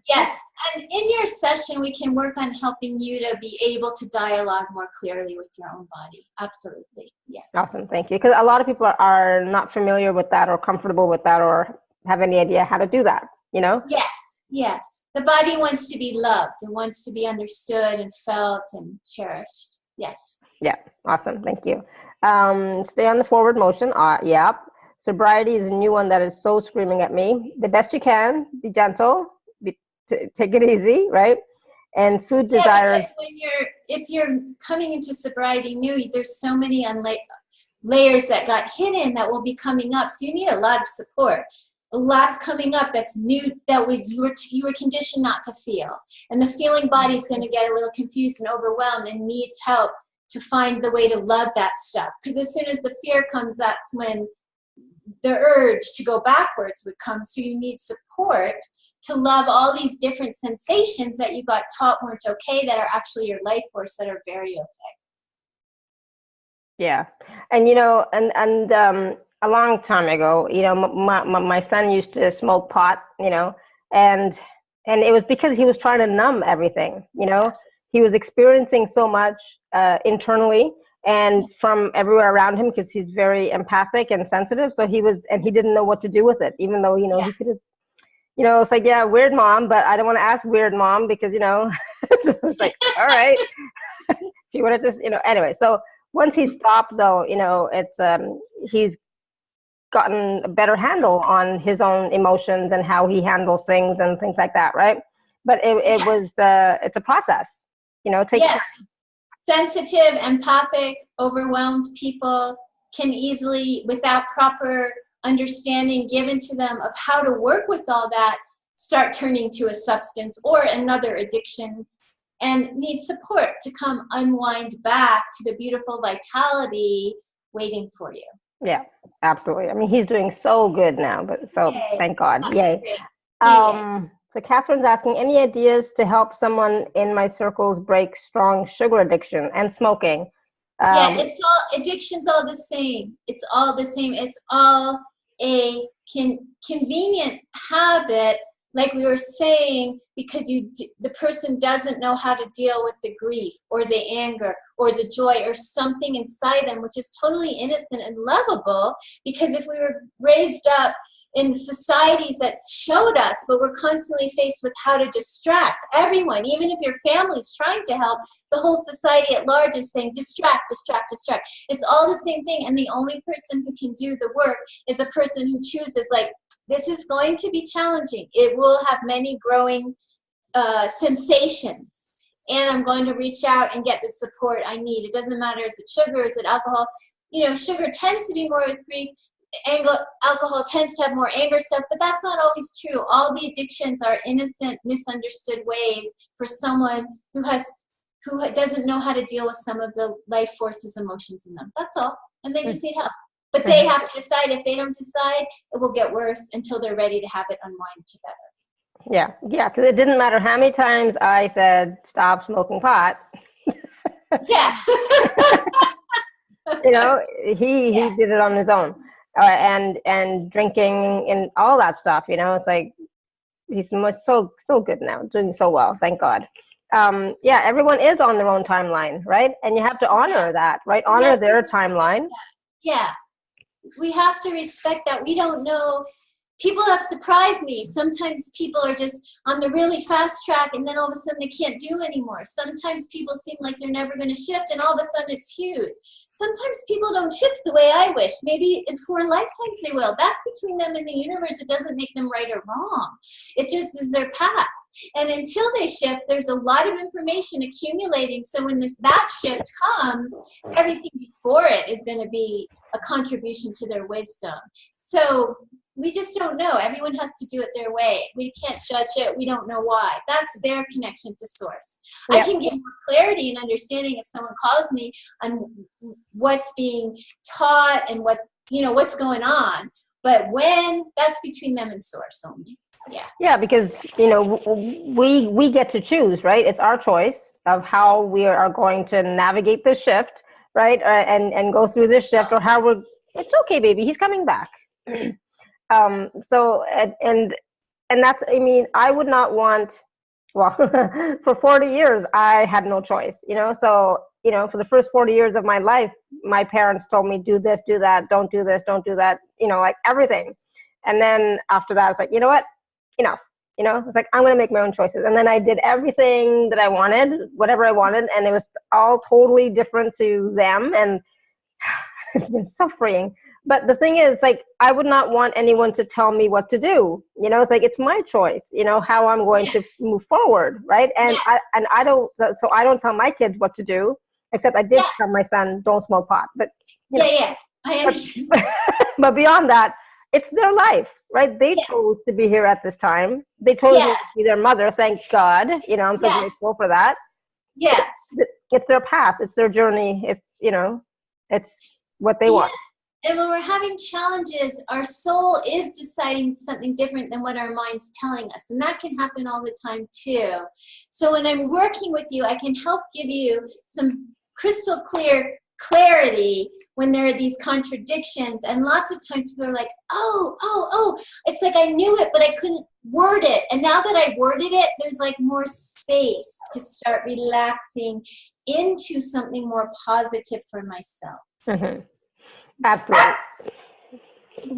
Yes. And in your session, we can work on helping you to be able to dialogue more clearly with your own body. Absolutely. Yes. Awesome. Thank you. Because a lot of people are not familiar with that or comfortable with that or have any idea how to do that, Yes. Yes. The body wants to be loved and wants to be understood and felt and cherished. Yes. Yeah. Awesome. Thank you. Stay on the forward motion. Yep. Sobriety is a new one that is so screaming at me. The best you can, be gentle, take it easy, right? And food desires. Because if you're coming into sobriety new, there's so many layers that got hidden that will be coming up. So you need a lot of support. A lot's coming up that's new that you were conditioned not to feel. And the feeling body is going to get a little confused and overwhelmed and needs help to find the way to love that stuff. Because as soon as the fear comes, that's when the urge to go backwards would come. So you need support to love all these different sensations that you got taught weren't okay, that are actually your life force, that are very okay. Yeah. And, a long time ago, my son used to smoke pot, and it was because he was trying to numb everything, he was experiencing so much internally and from everywhere around him, because he's very empathic and sensitive. So he didn't know what to do with it, even though, he could have, it's like, yeah, weird mom, but I don't want to ask weird mom because, it's like, all right, if you want to just, anyway. So once he stopped though, it's, he's gotten a better handle on his own emotions and how he handles things and things like that, right? But it's a process, takes time. Sensitive, empathic, overwhelmed people can easily, without proper understanding given to them of how to work with all that, start turning to a substance or another addiction, and need support to come unwind back to the beautiful vitality waiting for you. Yeah, absolutely. I mean, he's doing so good now, but thank God. Yay. So Catherine's asking, any ideas to help someone in my circles break strong sugar addiction and smoking? Addiction's all the same. It's all the same. It's all a convenient habit, like we were saying, because the person doesn't know how to deal with the grief or the anger or the joy or something inside them, which is totally innocent and lovable. Because if we were raised up in societies that showed us, but we're constantly faced with how to distract everyone, even if your family's trying to help, the whole society at large is saying distract, distract, distract. It's all the same thing, and the only person who can do the work is a person who chooses, like, this is going to be challenging. It will have many growing sensations, and I'm going to reach out and get the support I need. It doesn't matter, is it sugar, is it alcohol? Sugar tends to be more with grief. Alcohol tends to have more anger stuff, but that's not always true. All the addictions are innocent, misunderstood ways for someone who doesn't know how to deal with some of the life forces, emotions in them. That's all, and they just need help. But they have to decide. If they don't decide, it will get worse until they're ready to have it unwind together. Yeah, because it didn't matter how many times I said stop smoking pot. Yeah. He did it on his own. And drinking and all that stuff, it's like he's so good now, doing so well, thank God. Everyone is on their own timeline, right? And you have to honor that, right? Honor their timeline. Yeah, we have to respect that. We don't know. People have surprised me. Sometimes people are just on the really fast track, and then all of a sudden they can't do anymore. Sometimes people seem like they're never going to shift, and all of a sudden it's huge. Sometimes people don't shift the way I wish. Maybe in 4 lifetimes they will. That's between them and the universe. It doesn't make them right or wrong. It just is their path. And until they shift, there's a lot of information accumulating. So when that shift comes, everything before it is going to be a contribution to their wisdom. So we just don't know. Everyone has to do it their way. We can't judge it. We don't know why. That's their connection to source. Yep. I can give more clarity and understanding if someone calls me on what's being taught and what's going on. But when, that's between them and source only. Yeah. Yeah, because we get to choose, right? It's our choice of how we are going to navigate this shift, right? And go through this shift, or how it's okay, baby, he's coming back. So and that's, I mean, I would not want, well, for 40 years I had no choice, so for the first 40 years of my life, my parents told me, do this, do that, don't do this, don't do that, like everything. And then after that, it's like, you know what, it's like, I'm going to make my own choices. And then I did everything that I wanted, whatever I wanted, and it was all totally different to them. And it's been so freeing. But the thing is, like, I would not want anyone to tell me what to do. It's like, it's my choice, how I'm going to move forward, right? And I don't tell my kids what to do, except I did tell my son, don't smoke pot. But I understand. But beyond that, it's their life, right? They chose to be here at this time. They chose me to be their mother. Thank God. I'm so grateful for that. Yes. It's their path. It's their journey. It's, it's what they want. And when we're having challenges, our soul is deciding something different than what our mind's telling us. And that can happen all the time too. So when I'm working with you, I can help give you some crystal clear clarity when there are these contradictions. And lots of times people are like, oh, it's like I knew it, but I couldn't word it. And now that I worded it, there's like more space to start relaxing into something more positive for myself. Mm-hmm. Absolutely.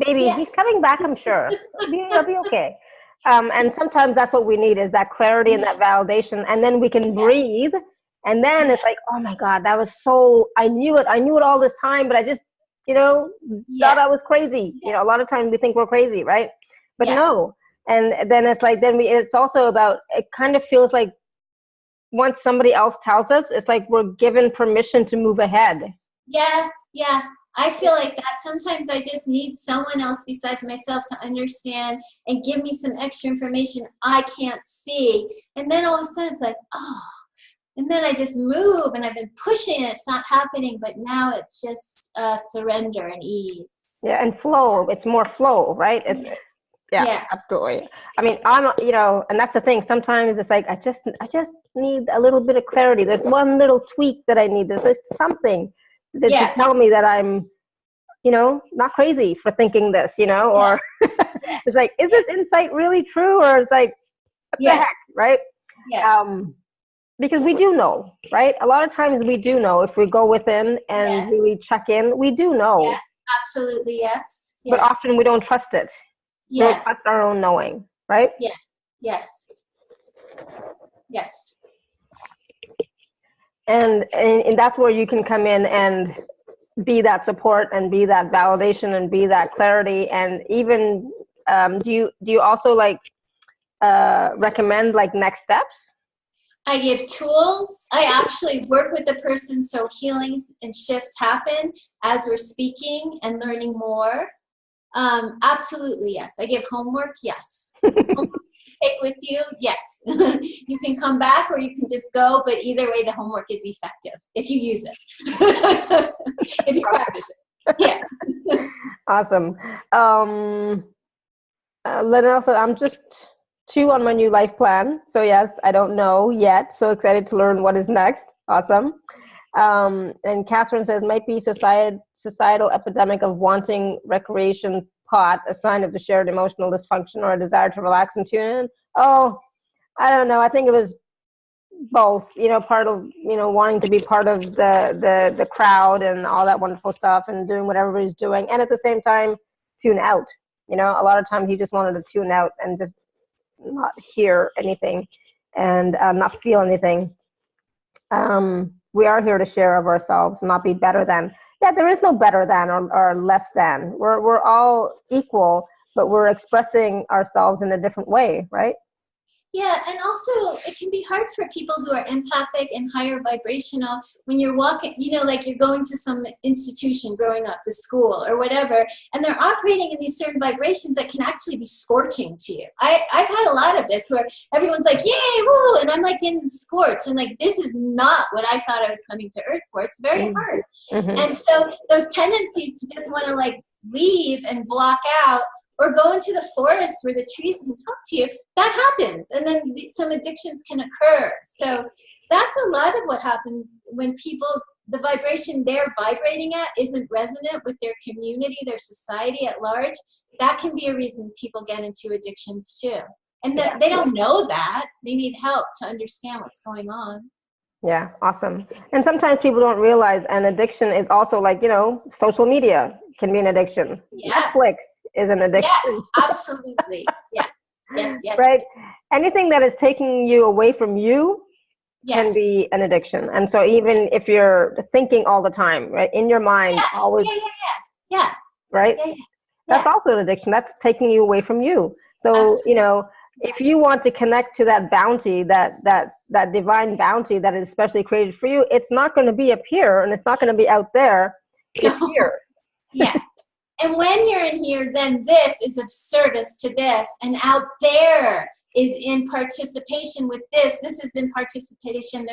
Baby, he's coming back, I'm sure. He'll be okay. And sometimes that's what we need, is that clarity and that validation. And then we can breathe. And then it's like, oh my God, that was I knew it all this time, but I just, thought I was crazy. A lot of times we think we're crazy, right? But no. And then it's like, it's also about, it kind of feels like once somebody else tells us, it's like we're given permission to move ahead. Yeah. I feel like that. Sometimes I just need someone else besides myself to understand and give me some extra information I can't see. And then all of a sudden it's like, oh, and then I just move, and I've been pushing and it's not happening, but now it's just surrender and ease. Yeah, and flow. It's more flow, right? Yeah, absolutely. I mean, and that's the thing. Sometimes it's like, I just need a little bit of clarity. There's one little tweak that I need. There's something to tell me that I'm, not crazy for thinking this, or it's like, is this insight really true? Or it's like, what the heck, right? Yes. Because we do know, right? A lot of times we do know if we go within and really check in, we do know. Yeah, absolutely, yes. But often we don't trust it. We don't trust our own knowing, right? Yes. And that's where you can come in and be that support and be that validation and be that clarity. And even, do you also recommend next steps? I give tools. I actually work with the person so healings and shifts happen as we're speaking and learning more. Absolutely, yes. I give homework, yes. Homework take with you, yes. You can come back or you can just go, but either way the homework is effective if you use it. If you practice it. Yeah. Awesome. Lenell said, I'm just 2 on my new life plan. So yes, I don't know yet. So excited to learn what is next. Awesome. And Catherine says, might be societal epidemic of wanting recreation pot, a sign of the shared emotional dysfunction or a desire to relax and tune in. Oh, I don't know. I think it was both, part of, wanting to be part of the crowd and all that wonderful stuff and doing whatever he's doing. And at the same time, tune out. A lot of times he just wanted to tune out and just not hear anything and not feel anything. We are here to share of ourselves, not be better than. Yeah, there is no better than or less than. We're all equal, but we're expressing ourselves in a different way, right? Yeah, and also it can be hard for people who are empathic and higher vibrational when you're walking, like you're going to some institution growing up, the school or whatever, and they're operating in these certain vibrations that can actually be scorching to you. I've had a lot of this where everyone's like, yay, woo, and I'm like in scorch, and like, this is not what I thought I was coming to Earth for. It's very hard. And so those tendencies to just want to like leave and block out, or go into the forest where the trees can talk to you, that happens. And then some addictions can occur. So that's a lot of what happens when the vibration they're vibrating at isn't resonant with their community, their society at large. That can be a reason people get into addictions too. And they don't know that. They need help to understand what's going on. Yeah, awesome. And sometimes people don't realize an addiction is also like, social media can be an addiction. Yes. Netflix is an addiction. Yes, absolutely. Yes. Right? Anything that is taking you away from you can be an addiction. And so even if you're thinking all the time, right, in your mind, always. Yeah. Right? Yeah. That's also an addiction. That's taking you away from you. So, absolutely. If you want to connect to that bounty, that divine bounty that is specially created for you, it's not going to be up here and it's not going to be out there. It's here. Yeah. And when you're in here, then this is of service to this. And out there is in participation with this. This is in participation.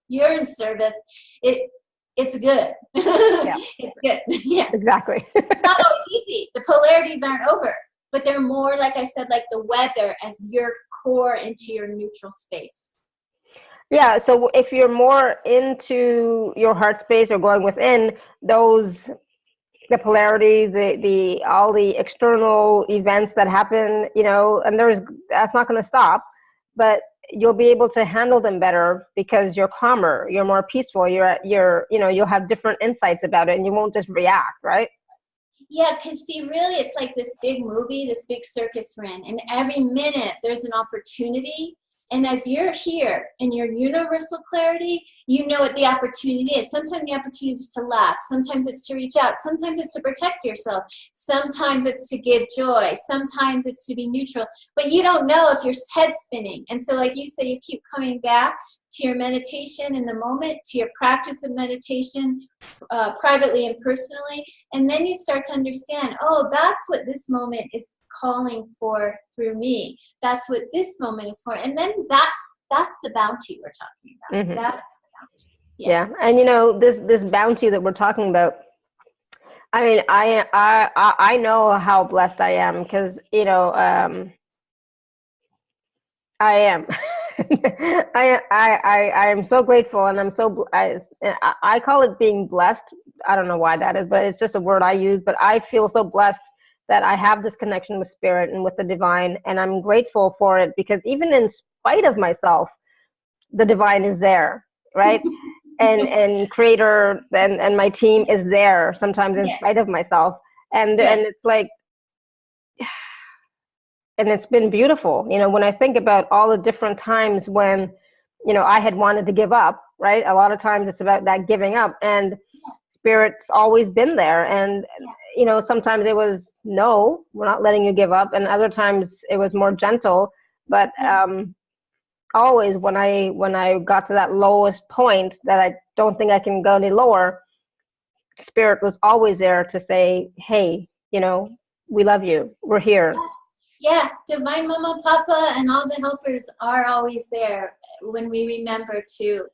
You're in service. It's good. Yeah. It's good. Yeah. Exactly. It's not always easy. The polarities aren't over. But they're more, like I said, like the weather as your core into your neutral space. Yeah, so if you're more into your heart space or going within, the polarity, all the external events that happen, and that's not going to stop, but you'll be able to handle them better because you're calmer, you're more peaceful, you'll have different insights about it and you won't just react, right? Yeah, because see, really, it's like this big movie, this big circus we're in, and every minute there's an opportunity. And as you're here in your universal clarity, you know what the opportunity is. Sometimes the opportunity is to laugh. Sometimes it's to reach out. Sometimes it's to protect yourself. Sometimes it's to give joy. Sometimes it's to be neutral. But you don't know if your head's spinning. And so like you say, you keep coming back to your meditation in the moment, to your practice of meditation, privately and personally. And then you start to understand, oh, that's what this moment is calling for through me. That's what this moment is for. And then that's the bounty we're talking about. Mm-hmm. That's the bounty. Yeah. And this bounty that we're talking about, I mean, I know how blessed I am because, I am. I am so grateful, and I call it being blessed. I don't know why that is, but it's just a word I use. But I feel so blessed that I have this connection with spirit and with the divine, and I'm grateful for it because even in spite of myself, the divine is there, right? and creator and my team is there sometimes in spite of myself, and it's like. And it's been beautiful, when I think about all the different times when, I had wanted to give up, right? A lot of times it's about that giving up, and spirit's always been there. And, sometimes it was, no, we're not letting you give up. And other times it was more gentle. But always when I got to that lowest point that I don't think I can go any lower, spirit was always there to say, hey, we love you. We're here. Yeah, Divine Mama, Papa, and all the helpers are always there when we remember to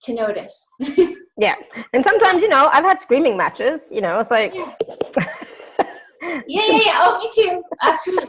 notice. Yeah, and sometimes, I've had screaming matches, it's like... Yeah. Oh, me too. Absolutely.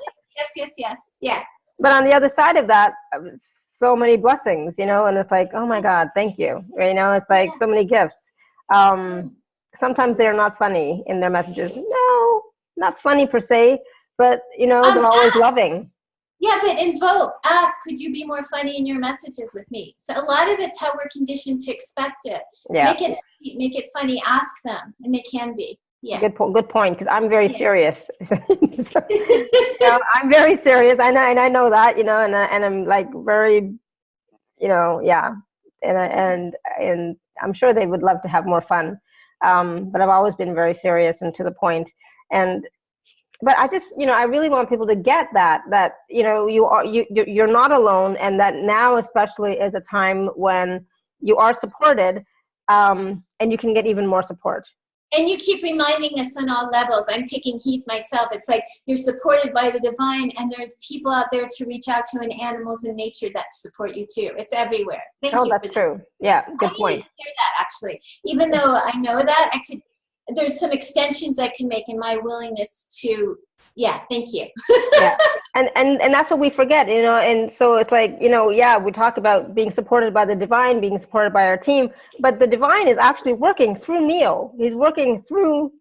Yes. Yeah. But on the other side of that, so many blessings, and it's like, oh my God, thank you. It's like so many gifts. Sometimes they're not funny in their messages. No, not funny per se. But, they're always loving. Yeah, but invoke, ask, could you be more funny in your messages with me? So a lot of it's how we're conditioned to expect it. Yeah. Make it sweet, make it funny, ask them, and they can be. Yeah. Good point, because I'm very serious. I'm very serious, and I know that, and I'm like very, yeah. And I'm sure they would love to have more fun. But I've always been very serious and to the point. And but I just, I really want people to get that, you're not alone, and that now especially is a time when you are supported, and you can get even more support. And you keep reminding us on all levels. I'm taking heed myself. It's like you're supported by the divine, and there's people out there to reach out to, and animals in nature that support you too. It's everywhere. Thank you. That's true. Yeah, good point. I needed to hear that, actually. Even though I know that, there's some extensions I can make in my willingness to, thank you. Yeah. And that's what we forget, and so it's like, we talk about being supported by the divine, being supported by our team, but the divine is actually working through Neil. He's working through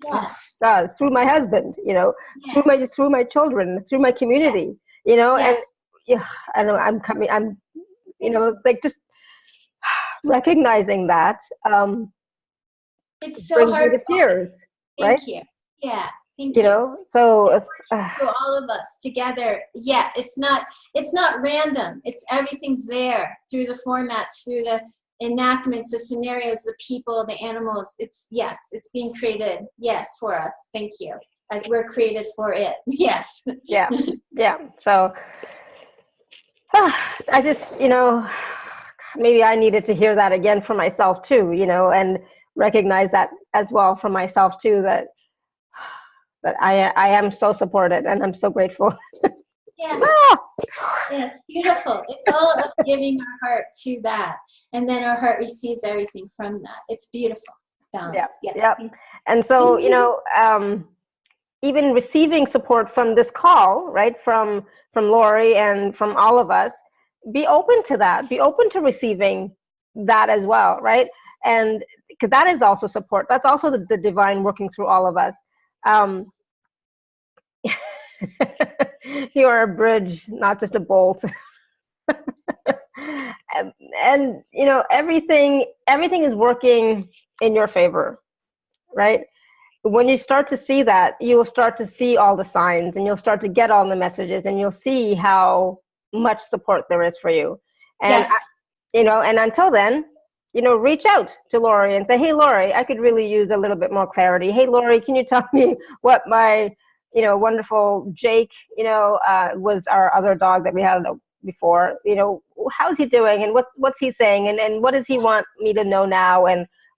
through my husband, through my children, through my community, and I know I'm it's like just recognizing that it's so hard to tears. Thank right? you. Yeah. Thank you. So it's for all of us together. Yeah, it's not random. It's everything's there through the formats, through the enactments, the scenarios, the people, the animals. It's being created. Yes, for us. Thank you. As we're created for it. Yes. Yeah. So I just, maybe I needed to hear that again for myself too, and recognize that as well for myself too, that I am so supported, and I'm so grateful. Yeah. Yeah, it's beautiful. It's all about giving our heart to that, and then our heart receives everything from that. It's beautiful. Balance. Yeah. And so, even receiving support from this call, right, from Laurie and from all of us, be open to that. Be open to receiving that as well, right? And because that is also support. That's also the divine working through all of us. You are a bridge, not just a bolt. and everything is working in your favor, right? When you start to see that, you'll start to see all the signs, and you'll start to get all the messages, and you'll see how much support there is for you. And and until then, reach out to Laurie and say, hey, Laurie, I could really use a little bit more clarity. Hey, Laurie, can you tell me what my, wonderful Jake, was our other dog that we had before, how's he doing, and what's he saying, and what does he want me to know now,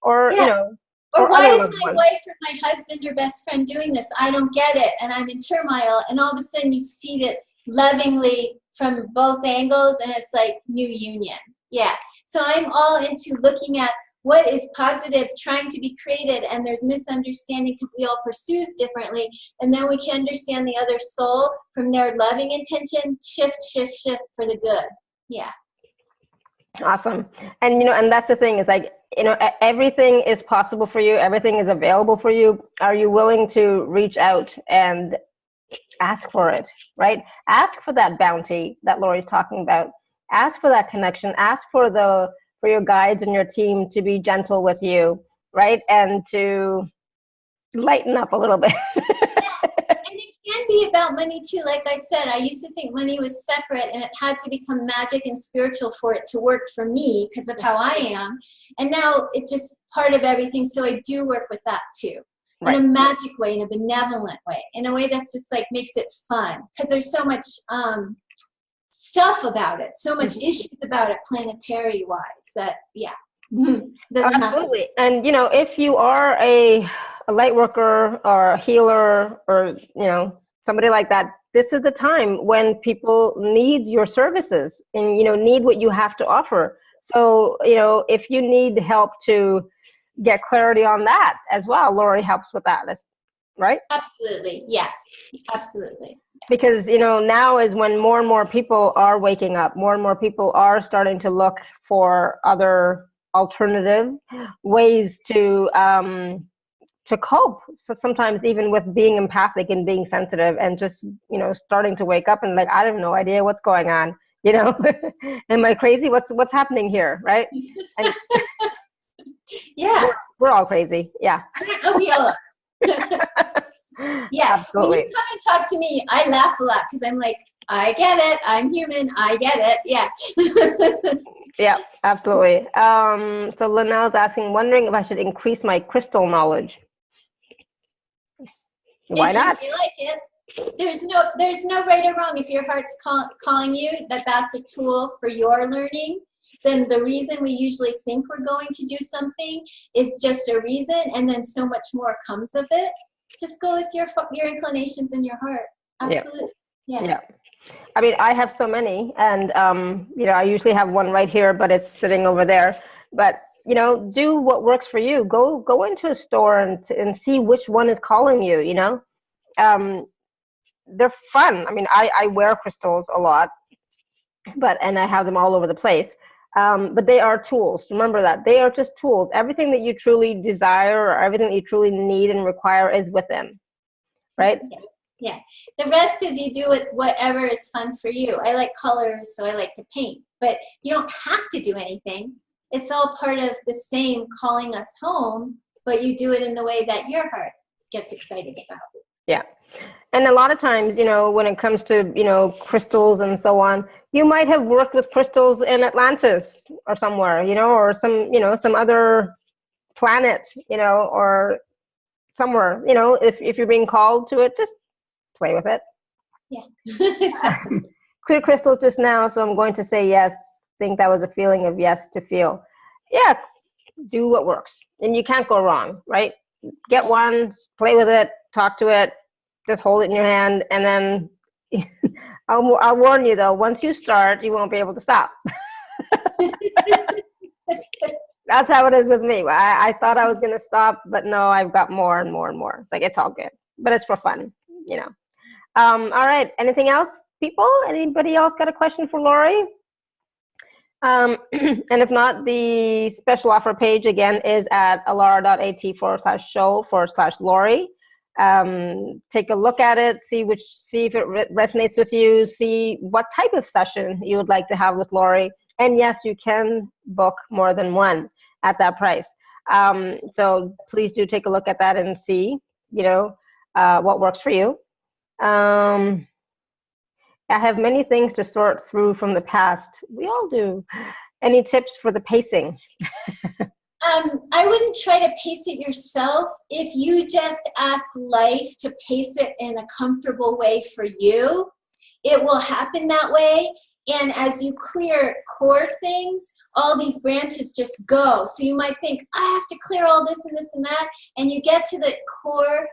or why is my wife or my husband or best friend doing this? I don't get it, and I'm in turmoil, and all of a sudden you see it lovingly from both angles, and it's like new union. Yeah. So I'm all into looking at what is positive, trying to be created, and there's misunderstanding because we all perceive differently, and then we can understand the other soul from their loving intention, shift for the good. Yeah. Awesome. And and that's the thing, is like, everything is possible for you, everything is available for you. Are you willing to reach out and ask for it, right? Ask for that bounty that Laurie's talking about. Ask for that connection. Ask for your guides and your team to be gentle with you, right? And to lighten up a little bit. And it can be about money too. Like I said, I used to think money was separate, and it had to become magic and spiritual for it to work for me because of how I am. And now it's just part of everything. So I do work with that too. Right. In a magic way, in a benevolent way, in a way that's just like makes it fun, because there's so much stuff about it, so much issues about it planetary wise that absolutely. And if you are a light worker or a healer or somebody like that, this is the time when people need your services and need what you have to offer. So if you need help to get clarity on that as well, Laurie helps with that, right? Absolutely. Yes, absolutely. Because now is when more and more people are waking up, more and more people are starting to look for other alternative ways to cope. So sometimes even with being empathic and being sensitive, and just starting to wake up and like, I have no idea what's going on, am I crazy, what's happening here, right? And yeah, we're all crazy. Yeah. Oh, we all are. Yeah, absolutely. When you come and talk to me, I laugh a lot because I'm like, I get it. I'm human. I get it. Yeah. Yeah, absolutely. So Linnell's wondering if I should increase my crystal knowledge. Why not? If you feel like it. There's no right or wrong. If your heart's calling you that's a tool for your learning, then the reason we usually think we're going to do something is just a reason, and then so much more comes of it. Just go with your inclinations and your heart. Absolutely. Yeah. I mean, I have so many, and I usually have one right here, but it's sitting over there. But do what works for you. Go into a store and see which one is calling you. They're fun. I mean, I wear crystals a lot, and I have them all over the place. But they are tools. Remember that. They are just tools. Everything that you truly desire or everything that you truly need and require is within, right? Yeah. The rest is you do whatever is fun for you. I like colors, so I like to paint. But you don't have to do anything. It's all part of the same calling us home, but you do it in the way that your heart gets excited about. Yeah. And a lot of times, when it comes to, crystals and so on, you might have worked with crystals in Atlantis or somewhere, or some other planet, or somewhere, if you're being called to it, just play with it. Yeah. Clear crystal just now, so I'm going to say yes. Think that was a feeling of yes to feel. Yeah, do what works. And you can't go wrong, right? Get one, play with it, talk to it. Just hold it in your hand, and then I'll warn you though, once you start, you won't be able to stop. That's how it is with me. I thought I was going to stop, but no, I've got more and more and more. It's like, it's all good, but it's for fun, All right. Anything else, people? Anybody else got a question for Laurie? And if not, the special offer page again is at alara.at/show/Laurie. Take a look at it, see if it resonates with you, see what type of session you would like to have with Laurie. And yes, you can book more than one at that price. So please do take a look at that and see, what works for you. I have many things to sort through from the past. We all do. Any tips for the pacing? I wouldn't try to pace it yourself. If you just ask life to pace it in a comfortable way for you, it will happen that way. And as you clear core things, all these branches just go. So you might think, I have to clear all this and this and that. And you get to the core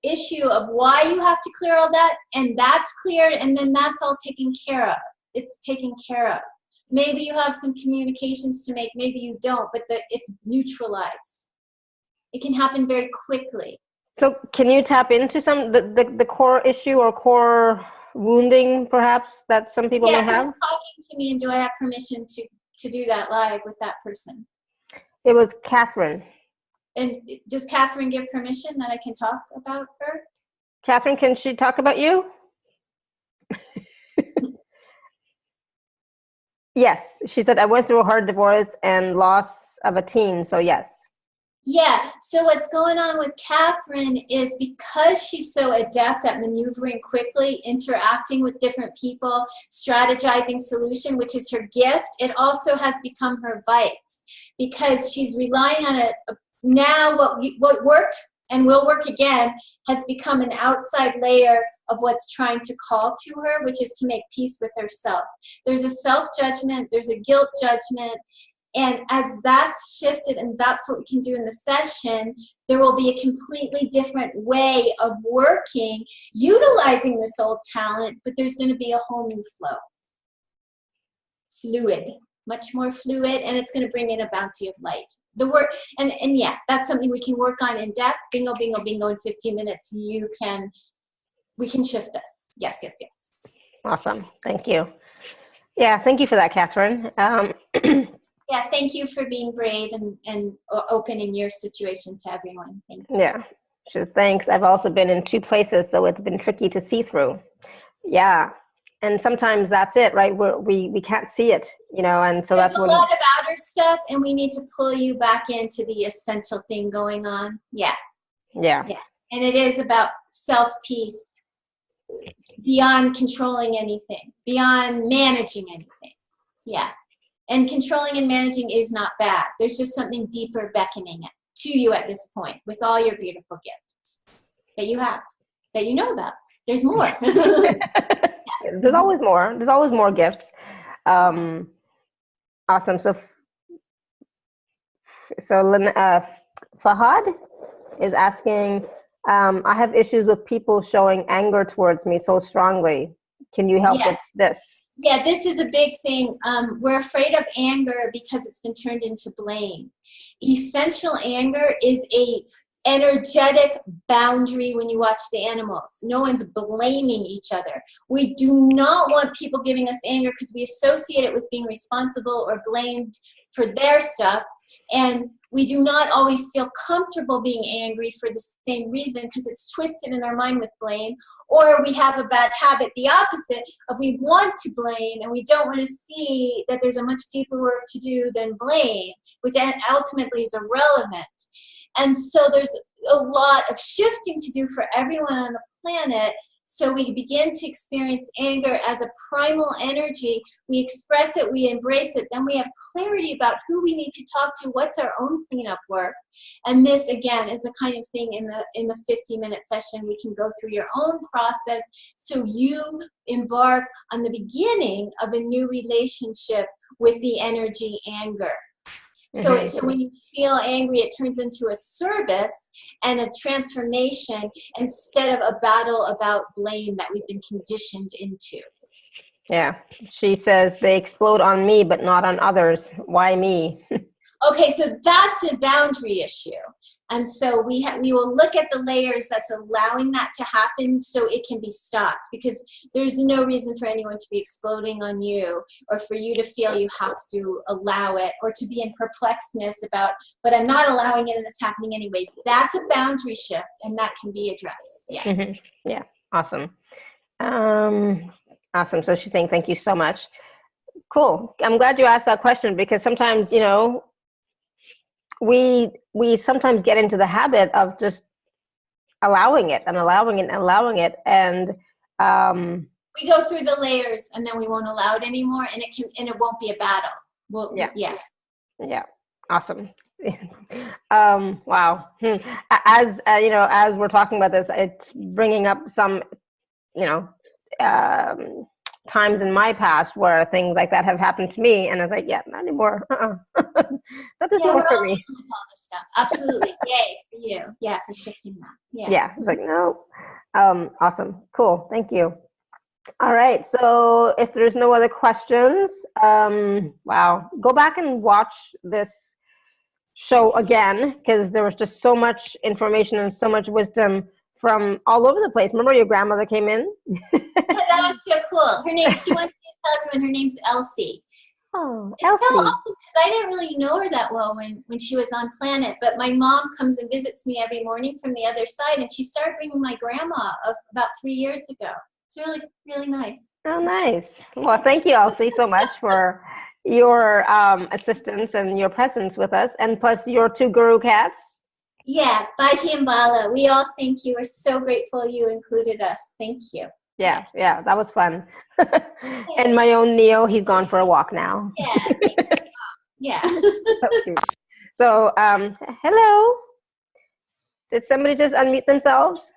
issue of why you have to clear all that. And that's cleared. And then that's all taken care of. It's taken care of. Maybe you have some communications to make, maybe you don't, but it's neutralized. It can happen very quickly. So can you tap into the core issue or core wounding, perhaps, that some people may have? Who's talking to me, and do I have permission to do that live with that person? It was Catherine. And does Catherine give permission that I can talk about her? Catherine, can she talk about you? Yes, she said, I went through a hard divorce and loss of a teen, so yes. Yeah, so what's going on with Catherine is because she's so adept at maneuvering quickly, interacting with different people, strategizing solution, which is her gift, it also has become her vice because she's relying on now what worked and will work again has become an outside layer of what's trying to call to her, which is to make peace with herself. There's a self-judgment, there's a guilt judgment, and as that's shifted, and that's what we can do in the session, there will be a completely different way of working, utilizing this old talent, but there's going to be a whole new flow. Fluid, much more fluid, and it's going to bring in a bounty of light. The work, and yeah, that's something we can work on in depth. Bingo, bingo, bingo. In 15 minutes, we can shift this. Yes, yes, yes. Awesome. Thank you. Yeah, thank you for that, Catherine. Yeah, thank you for being brave and opening your situation to everyone. Thank you. Yeah, sure. Thanks. I've also been in 2 places, so it's been tricky to see through. Yeah. And sometimes that's it, right? We can't see it, and so There's that's a lot of outer stuff, and we need to pull you back into the essential thing going on. Yeah. Yeah. Yeah. And it is about self-peace beyond controlling anything, beyond managing anything. Yeah. And controlling and managing is not bad. There's just something deeper beckoning to you at this point with all your beautiful gifts. that you have, that you know about. There's more. There's always more. There's always more gifts. Awesome. Fahad is asking, I have issues with people showing anger towards me so strongly. Can you help with this? Yeah, this is a big thing. We're afraid of anger because it's been turned into blame. Essential anger is a energetic boundary when you watch the animals. No one's blaming each other. We do not want people giving us anger because we associate it with being responsible or blamed for their stuff. And we do not always feel comfortable being angry for the same reason because it's twisted in our mind with blame. Or we have a bad habit, the opposite, of we want to blame and we don't want to see that there's a much deeper work to do than blame, which ultimately is irrelevant. And so there's a lot of shifting to do for everyone on the planet. So we begin to experience anger as a primal energy. We express it, we embrace it, then we have clarity about who we need to talk to, what's our own cleanup work. And this, again, is the kind of thing in the 50-minute session we can go through your own process so you embark on the beginning of a new relationship with the energy anger. So when you feel angry, it turns into a service and a transformation instead of a battle about blame that we've been conditioned into. Yeah. She says they explode on me, but not on others. Why me? Okay, so that's a boundary issue. And so we will look at the layers that's allowing that to happen so it can be stopped, because there's no reason for anyone to be exploding on you or for you to feel you have to allow it or to be in perplexedness about, but I'm not allowing it and it's happening anyway. That's a boundary shift and that can be addressed. Yes. Yeah. Awesome. Awesome. So she's saying, thank you so much. Cool. I'm glad you asked that question because sometimes, we sometimes get into the habit of just allowing it. And we go through the layers and then we won't allow it anymore and it won't be a battle. Well, yeah. Awesome. Wow. As as we're talking about this, it's bringing up some, times in my past where things like that have happened to me, and I was like, yeah, not anymore. That doesn't work for me. With all this stuff. Absolutely. Yay for you. Yeah, for shifting that. Yeah. It's like, no. Awesome. Cool. Thank you. All right. So if there's no other questions, wow, go back and watch this show again because there was just so much information and so much wisdom from all over the place. Remember your grandmother came in? Yeah, that was so cool. Her name, she wants me to tell everyone her name's Elsie. Oh, it's Elsie. So awesome because I didn't really know her that well when she was on planet, but my mom comes and visits me every morning from the other side, and she started bringing my grandma of about 3 years ago. It's really, really nice. Oh, nice. Well, thank you, Elsie, so much for your assistance and your presence with us, and plus your 2 guru cats. Yeah, Baji and Bala, we all thank you. We're so grateful you included us. Thank you. Yeah, that was fun. And my own Neo, he's gone for a walk now. Yeah. Yeah. So cute. So, hello. Did somebody just unmute themselves?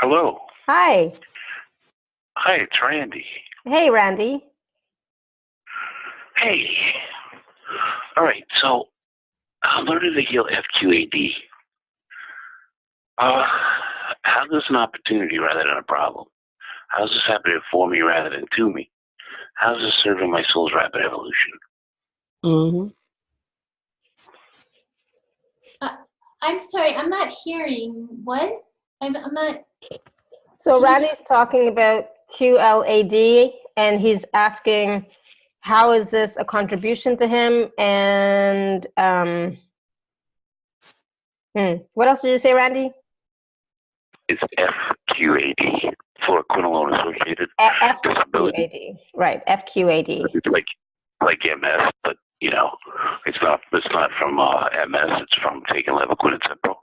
Hello. Hi. Hi, it's Randy. Hey, Randy. Hey. All right, so I'm learning to heal FQAD. How does an opportunity rather than a problem? How is this happening for me rather than to me? How is this serving my soul's rapid evolution? I'm sorry, I'm not hearing. What? I'm not. So Randy's talking about QLAD, and he's asking, how is this a contribution to him? And what else did you say, Randy? It's FQAD for quinolone associated disability. FQAD, right? FQAD. It's like MS, but it's not from MS. It's from taking Levaquin and Cipro.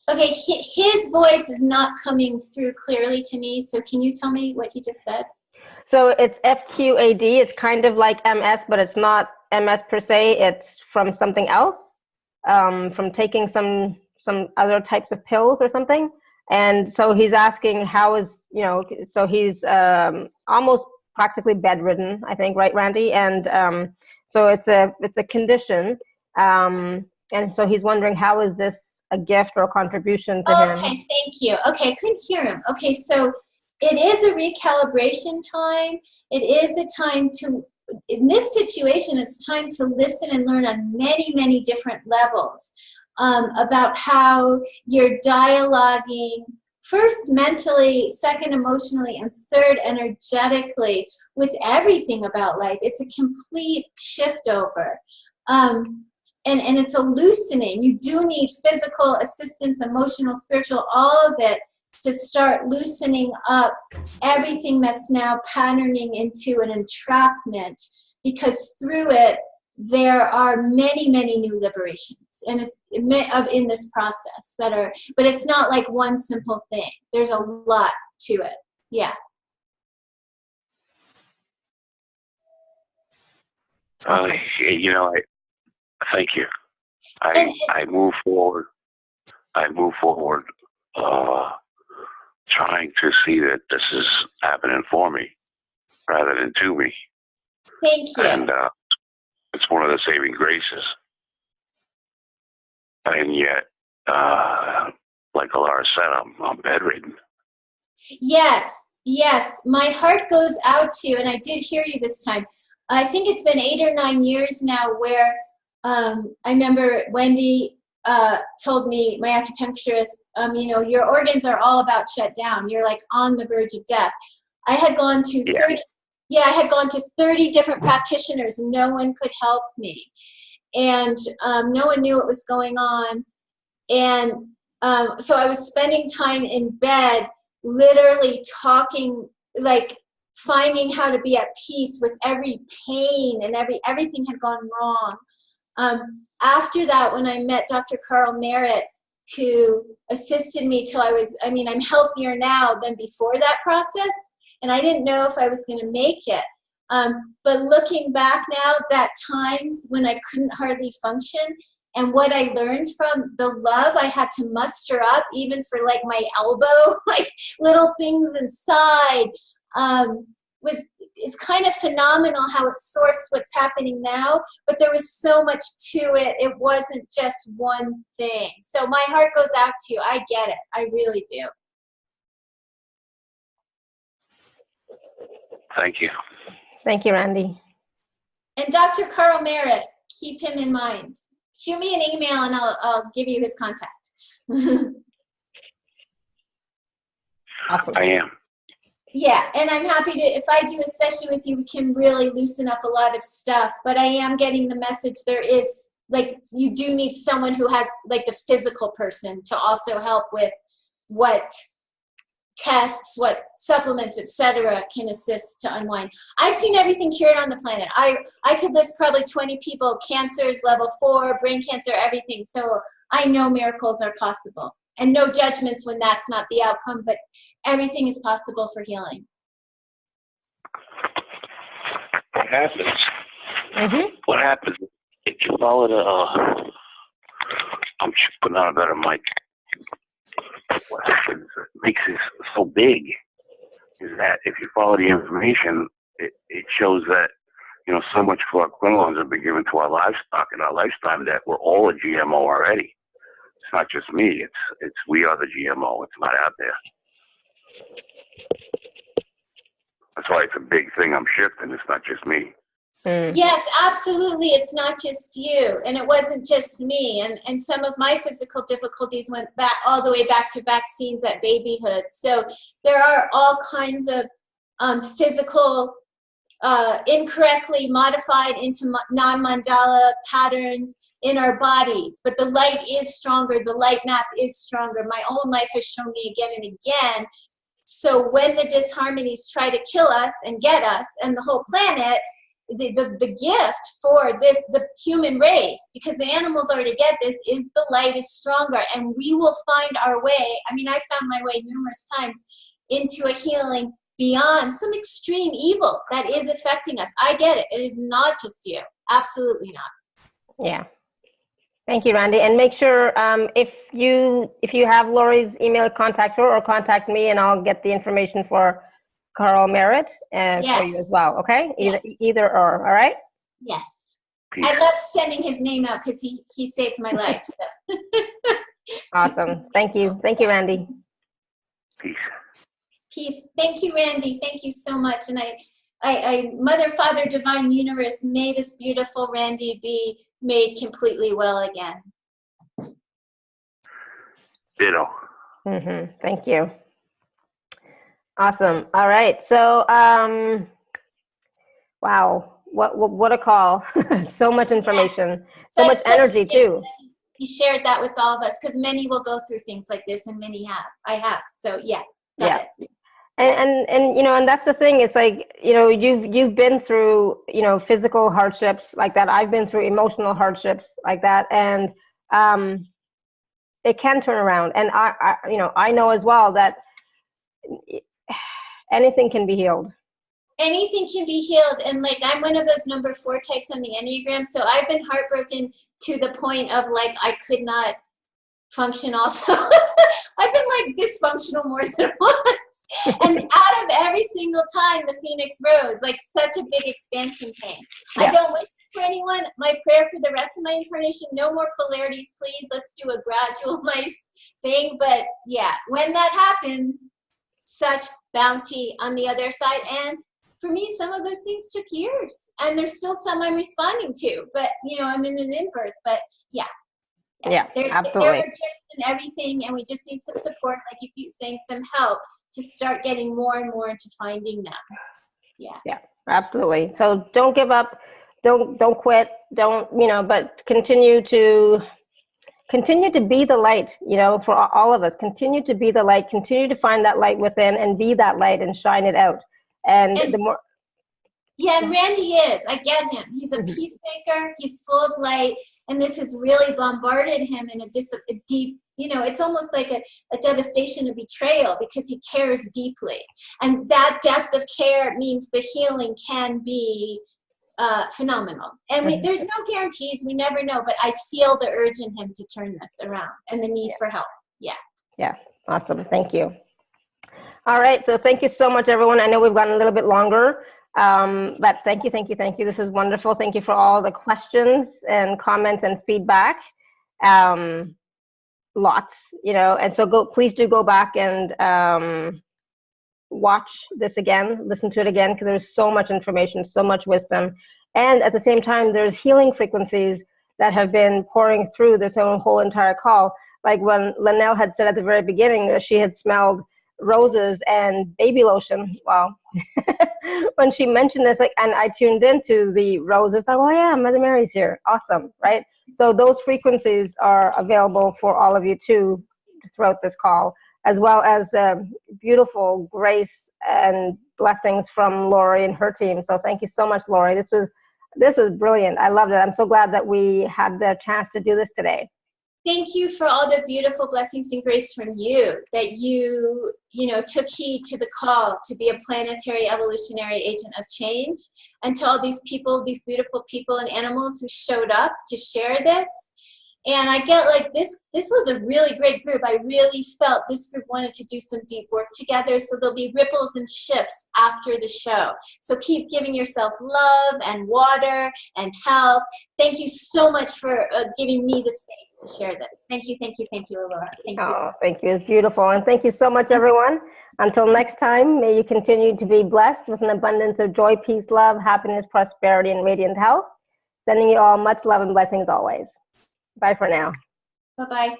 Okay, his voice is not coming through clearly to me. So can you tell me what he just said? So it's FQAD. It's kind of like MS, but it's not MS per se. It's from something else. from taking some other types of pills or something. And so he's asking how is, so he's almost practically bedridden, I think, right, Randy? And so it's a condition. And so he's wondering, how is this a gift or a contribution to him? Okay, thank you. Okay, I couldn't hear him. Okay, so it is a recalibration time. It is a time to, in this situation, it's time to listen and learn on many, many different levels about how you're dialoguing, first mentally, second emotionally, and third energetically with everything about life. It's a complete shift over. And it's a loosening. You do need physical assistance, emotional, spiritual, all of it to start loosening up everything that's now patterning into an entrapment, because through it, there are many, many new liberations. And it's in this process that are, but it's not like one simple thing. There's a lot to it. Yeah. Thank you. I move forward. Trying to see that this is happening for me rather than to me. Thank you. And it's one of the saving graces. And yet, like Laura said, I'm bedridden. Yes. My heart goes out to you, and I did hear you this time. I think it's been 8 or 9 years now where I remember Wendy told me, my acupuncturist, your organs are all about shut down. You're like on the verge of death. I had gone to 30 different practitioners. No one could help me. And no one knew what was going on. And so I was spending time in bed, literally talking, like finding how to be at peace with every pain, and everything had gone wrong. After that, when I met Dr. Carl Merritt, who assisted me till I'm healthier now than before that process, and I didn't know if I was going to make it. But looking back now, that times when I couldn't hardly function, and what I learned from the love I had to muster up, even for like my elbow, like little things inside, it's kind of phenomenal how it's sourced what's happening now, but there was so much to it. It wasn't just one thing. So my heart goes out to you. I get it. I really do. Thank you. Thank you, Randy. And Dr. Carl Merritt, keep him in mind. Shoot me an email and I'll give you his contact. Awesome. I am. Yeah, and I'm happy to, if I do a session with you, we can really loosen up a lot of stuff. But I am getting the message there is, like, you do need someone who has, like, the physical person to also help with what tests, what supplements, etc. can assist to unwind. I've seen everything cured on the planet. I could list probably 20 people, cancers, level 4, brain cancer, everything. So I know miracles are possible. And no judgments when that's not the outcome, but everything is possible for healing. What happens? Mm-hmm. What happens if you follow the? I'm just putting on a better mic. What happens that makes this so big is that if you follow the information, it shows that so much of our criminals have been given to our livestock in our lifetime that we're all a GMO already. It's not just me. It's we are the GMO. It's not out there. That's why it's a big thing I'm shifting. It's not just me. Yes, absolutely. It's not just you. And it wasn't just me. And some of my physical difficulties went back all the way back to vaccines at babyhood. So there are all kinds of physical incorrectly modified into non-mandala patterns in our bodies. But the light is stronger. The light map is stronger. My own life has shown me again and again. So when the disharmonies try to kill us and get us and the whole planet, the gift for this, the human race, because the animals already get this, is the light is stronger, and we will find our way. I mean, I found my way numerous times into a healing beyond some extreme evil that is affecting us. I get it. It is not just you. Absolutely not. Yeah. Thank you, Randy. And make sure if you have Laurie's email, contact her or contact me, and I'll get the information for Carl Merritt and for you as well. Okay, either or. All right. Yes. Peace. I love sending his name out because he saved my life. So. Awesome. Thank you, Randy. Peace. Peace. Thank you, Randy. Thank you so much. And I Mother, Father, Divine Universe, may this beautiful Randy be made completely well again. Ditto. Thank you. Awesome. All right. So, wow, what a call! So much information, so much energy too. You shared that with all of us because many will go through things like this, and many have. I have. So got it. And you know, and that's the thing. It's like, you know, you've been through, you know, physical hardships like that. I've been through emotional hardships like that, and it can turn around. And I you know, I know as well that anything can be healed. Anything can be healed. And like, I'm one of those number 4 types on the Enneagram. So I've been heartbroken to the point of like, I could not function also. I've been like dysfunctional more than once. And out of every single time the Phoenix rose, like such a big expansion came. I don't wish for anyone. My prayer for the rest of my incarnation, no more polarities, please. Let's do a gradual, nice thing. But yeah, when that happens, such bounty on the other side. And for me, some of those things took years, and there's still some I'm responding to, but you know, I'm in an in-birth, but absolutely. There are gifts and everything, and we just need some support, like you keep saying, some help to start getting more and more into finding them. Yeah, absolutely. So don't give up, don't quit, don't, you know, but continue to be the light, you know, for all of us. Continue to be the light, continue to find that light within and be that light and shine it out. And the more. Yeah, and Randy is. I get him. He's a peacemaker. He's full of light. And this has really bombarded him in a deep, you know, it's almost like a devastation, a betrayal, because he cares deeply. And that depth of care means the healing can be phenomenal. And there's no guarantees. We never know. But I feel the urge in him to turn this around and the need for help. Yeah. Awesome. Thank you. All right, so thank you so much, everyone. I know we've gone a little bit longer, but thank you. This is wonderful. Thank you for all the questions and comments and feedback. Lots, you know, and so please do go back and watch this again, listen to it again, because there's so much information, so much wisdom. And at the same time, there's healing frequencies that have been pouring through this whole entire call. Like when Linnell had said at the very beginning that she had smelled roses and baby lotion. Wow. When she mentioned this, like, and I tuned into the roses, like, oh yeah, Mother Mary's here. Awesome, right? So those frequencies are available for all of you too throughout this call, as well as the beautiful grace and blessings from Laurie and her team. So thank you so much, Laurie. This was brilliant. I loved it. I'm so glad that we had the chance to do this today. Thank you for all the beautiful blessings and grace from you, that you know, took heed to the call to be a planetary evolutionary agent of change, and to all these people, these beautiful people and animals who showed up to share this. And I get like this was a really great group. I really felt this group wanted to do some deep work together. So there'll be ripples and shifts after the show. So keep giving yourself love and water and help. Thank you so much for giving me the space to share this. Thank you, Aurora. Thank you. Thank you. It's beautiful. And thank you so much, everyone. Until next time, may you continue to be blessed with an abundance of joy, peace, love, happiness, prosperity, and radiant health. Sending you all much love and blessings always. Bye for now. Bye-bye.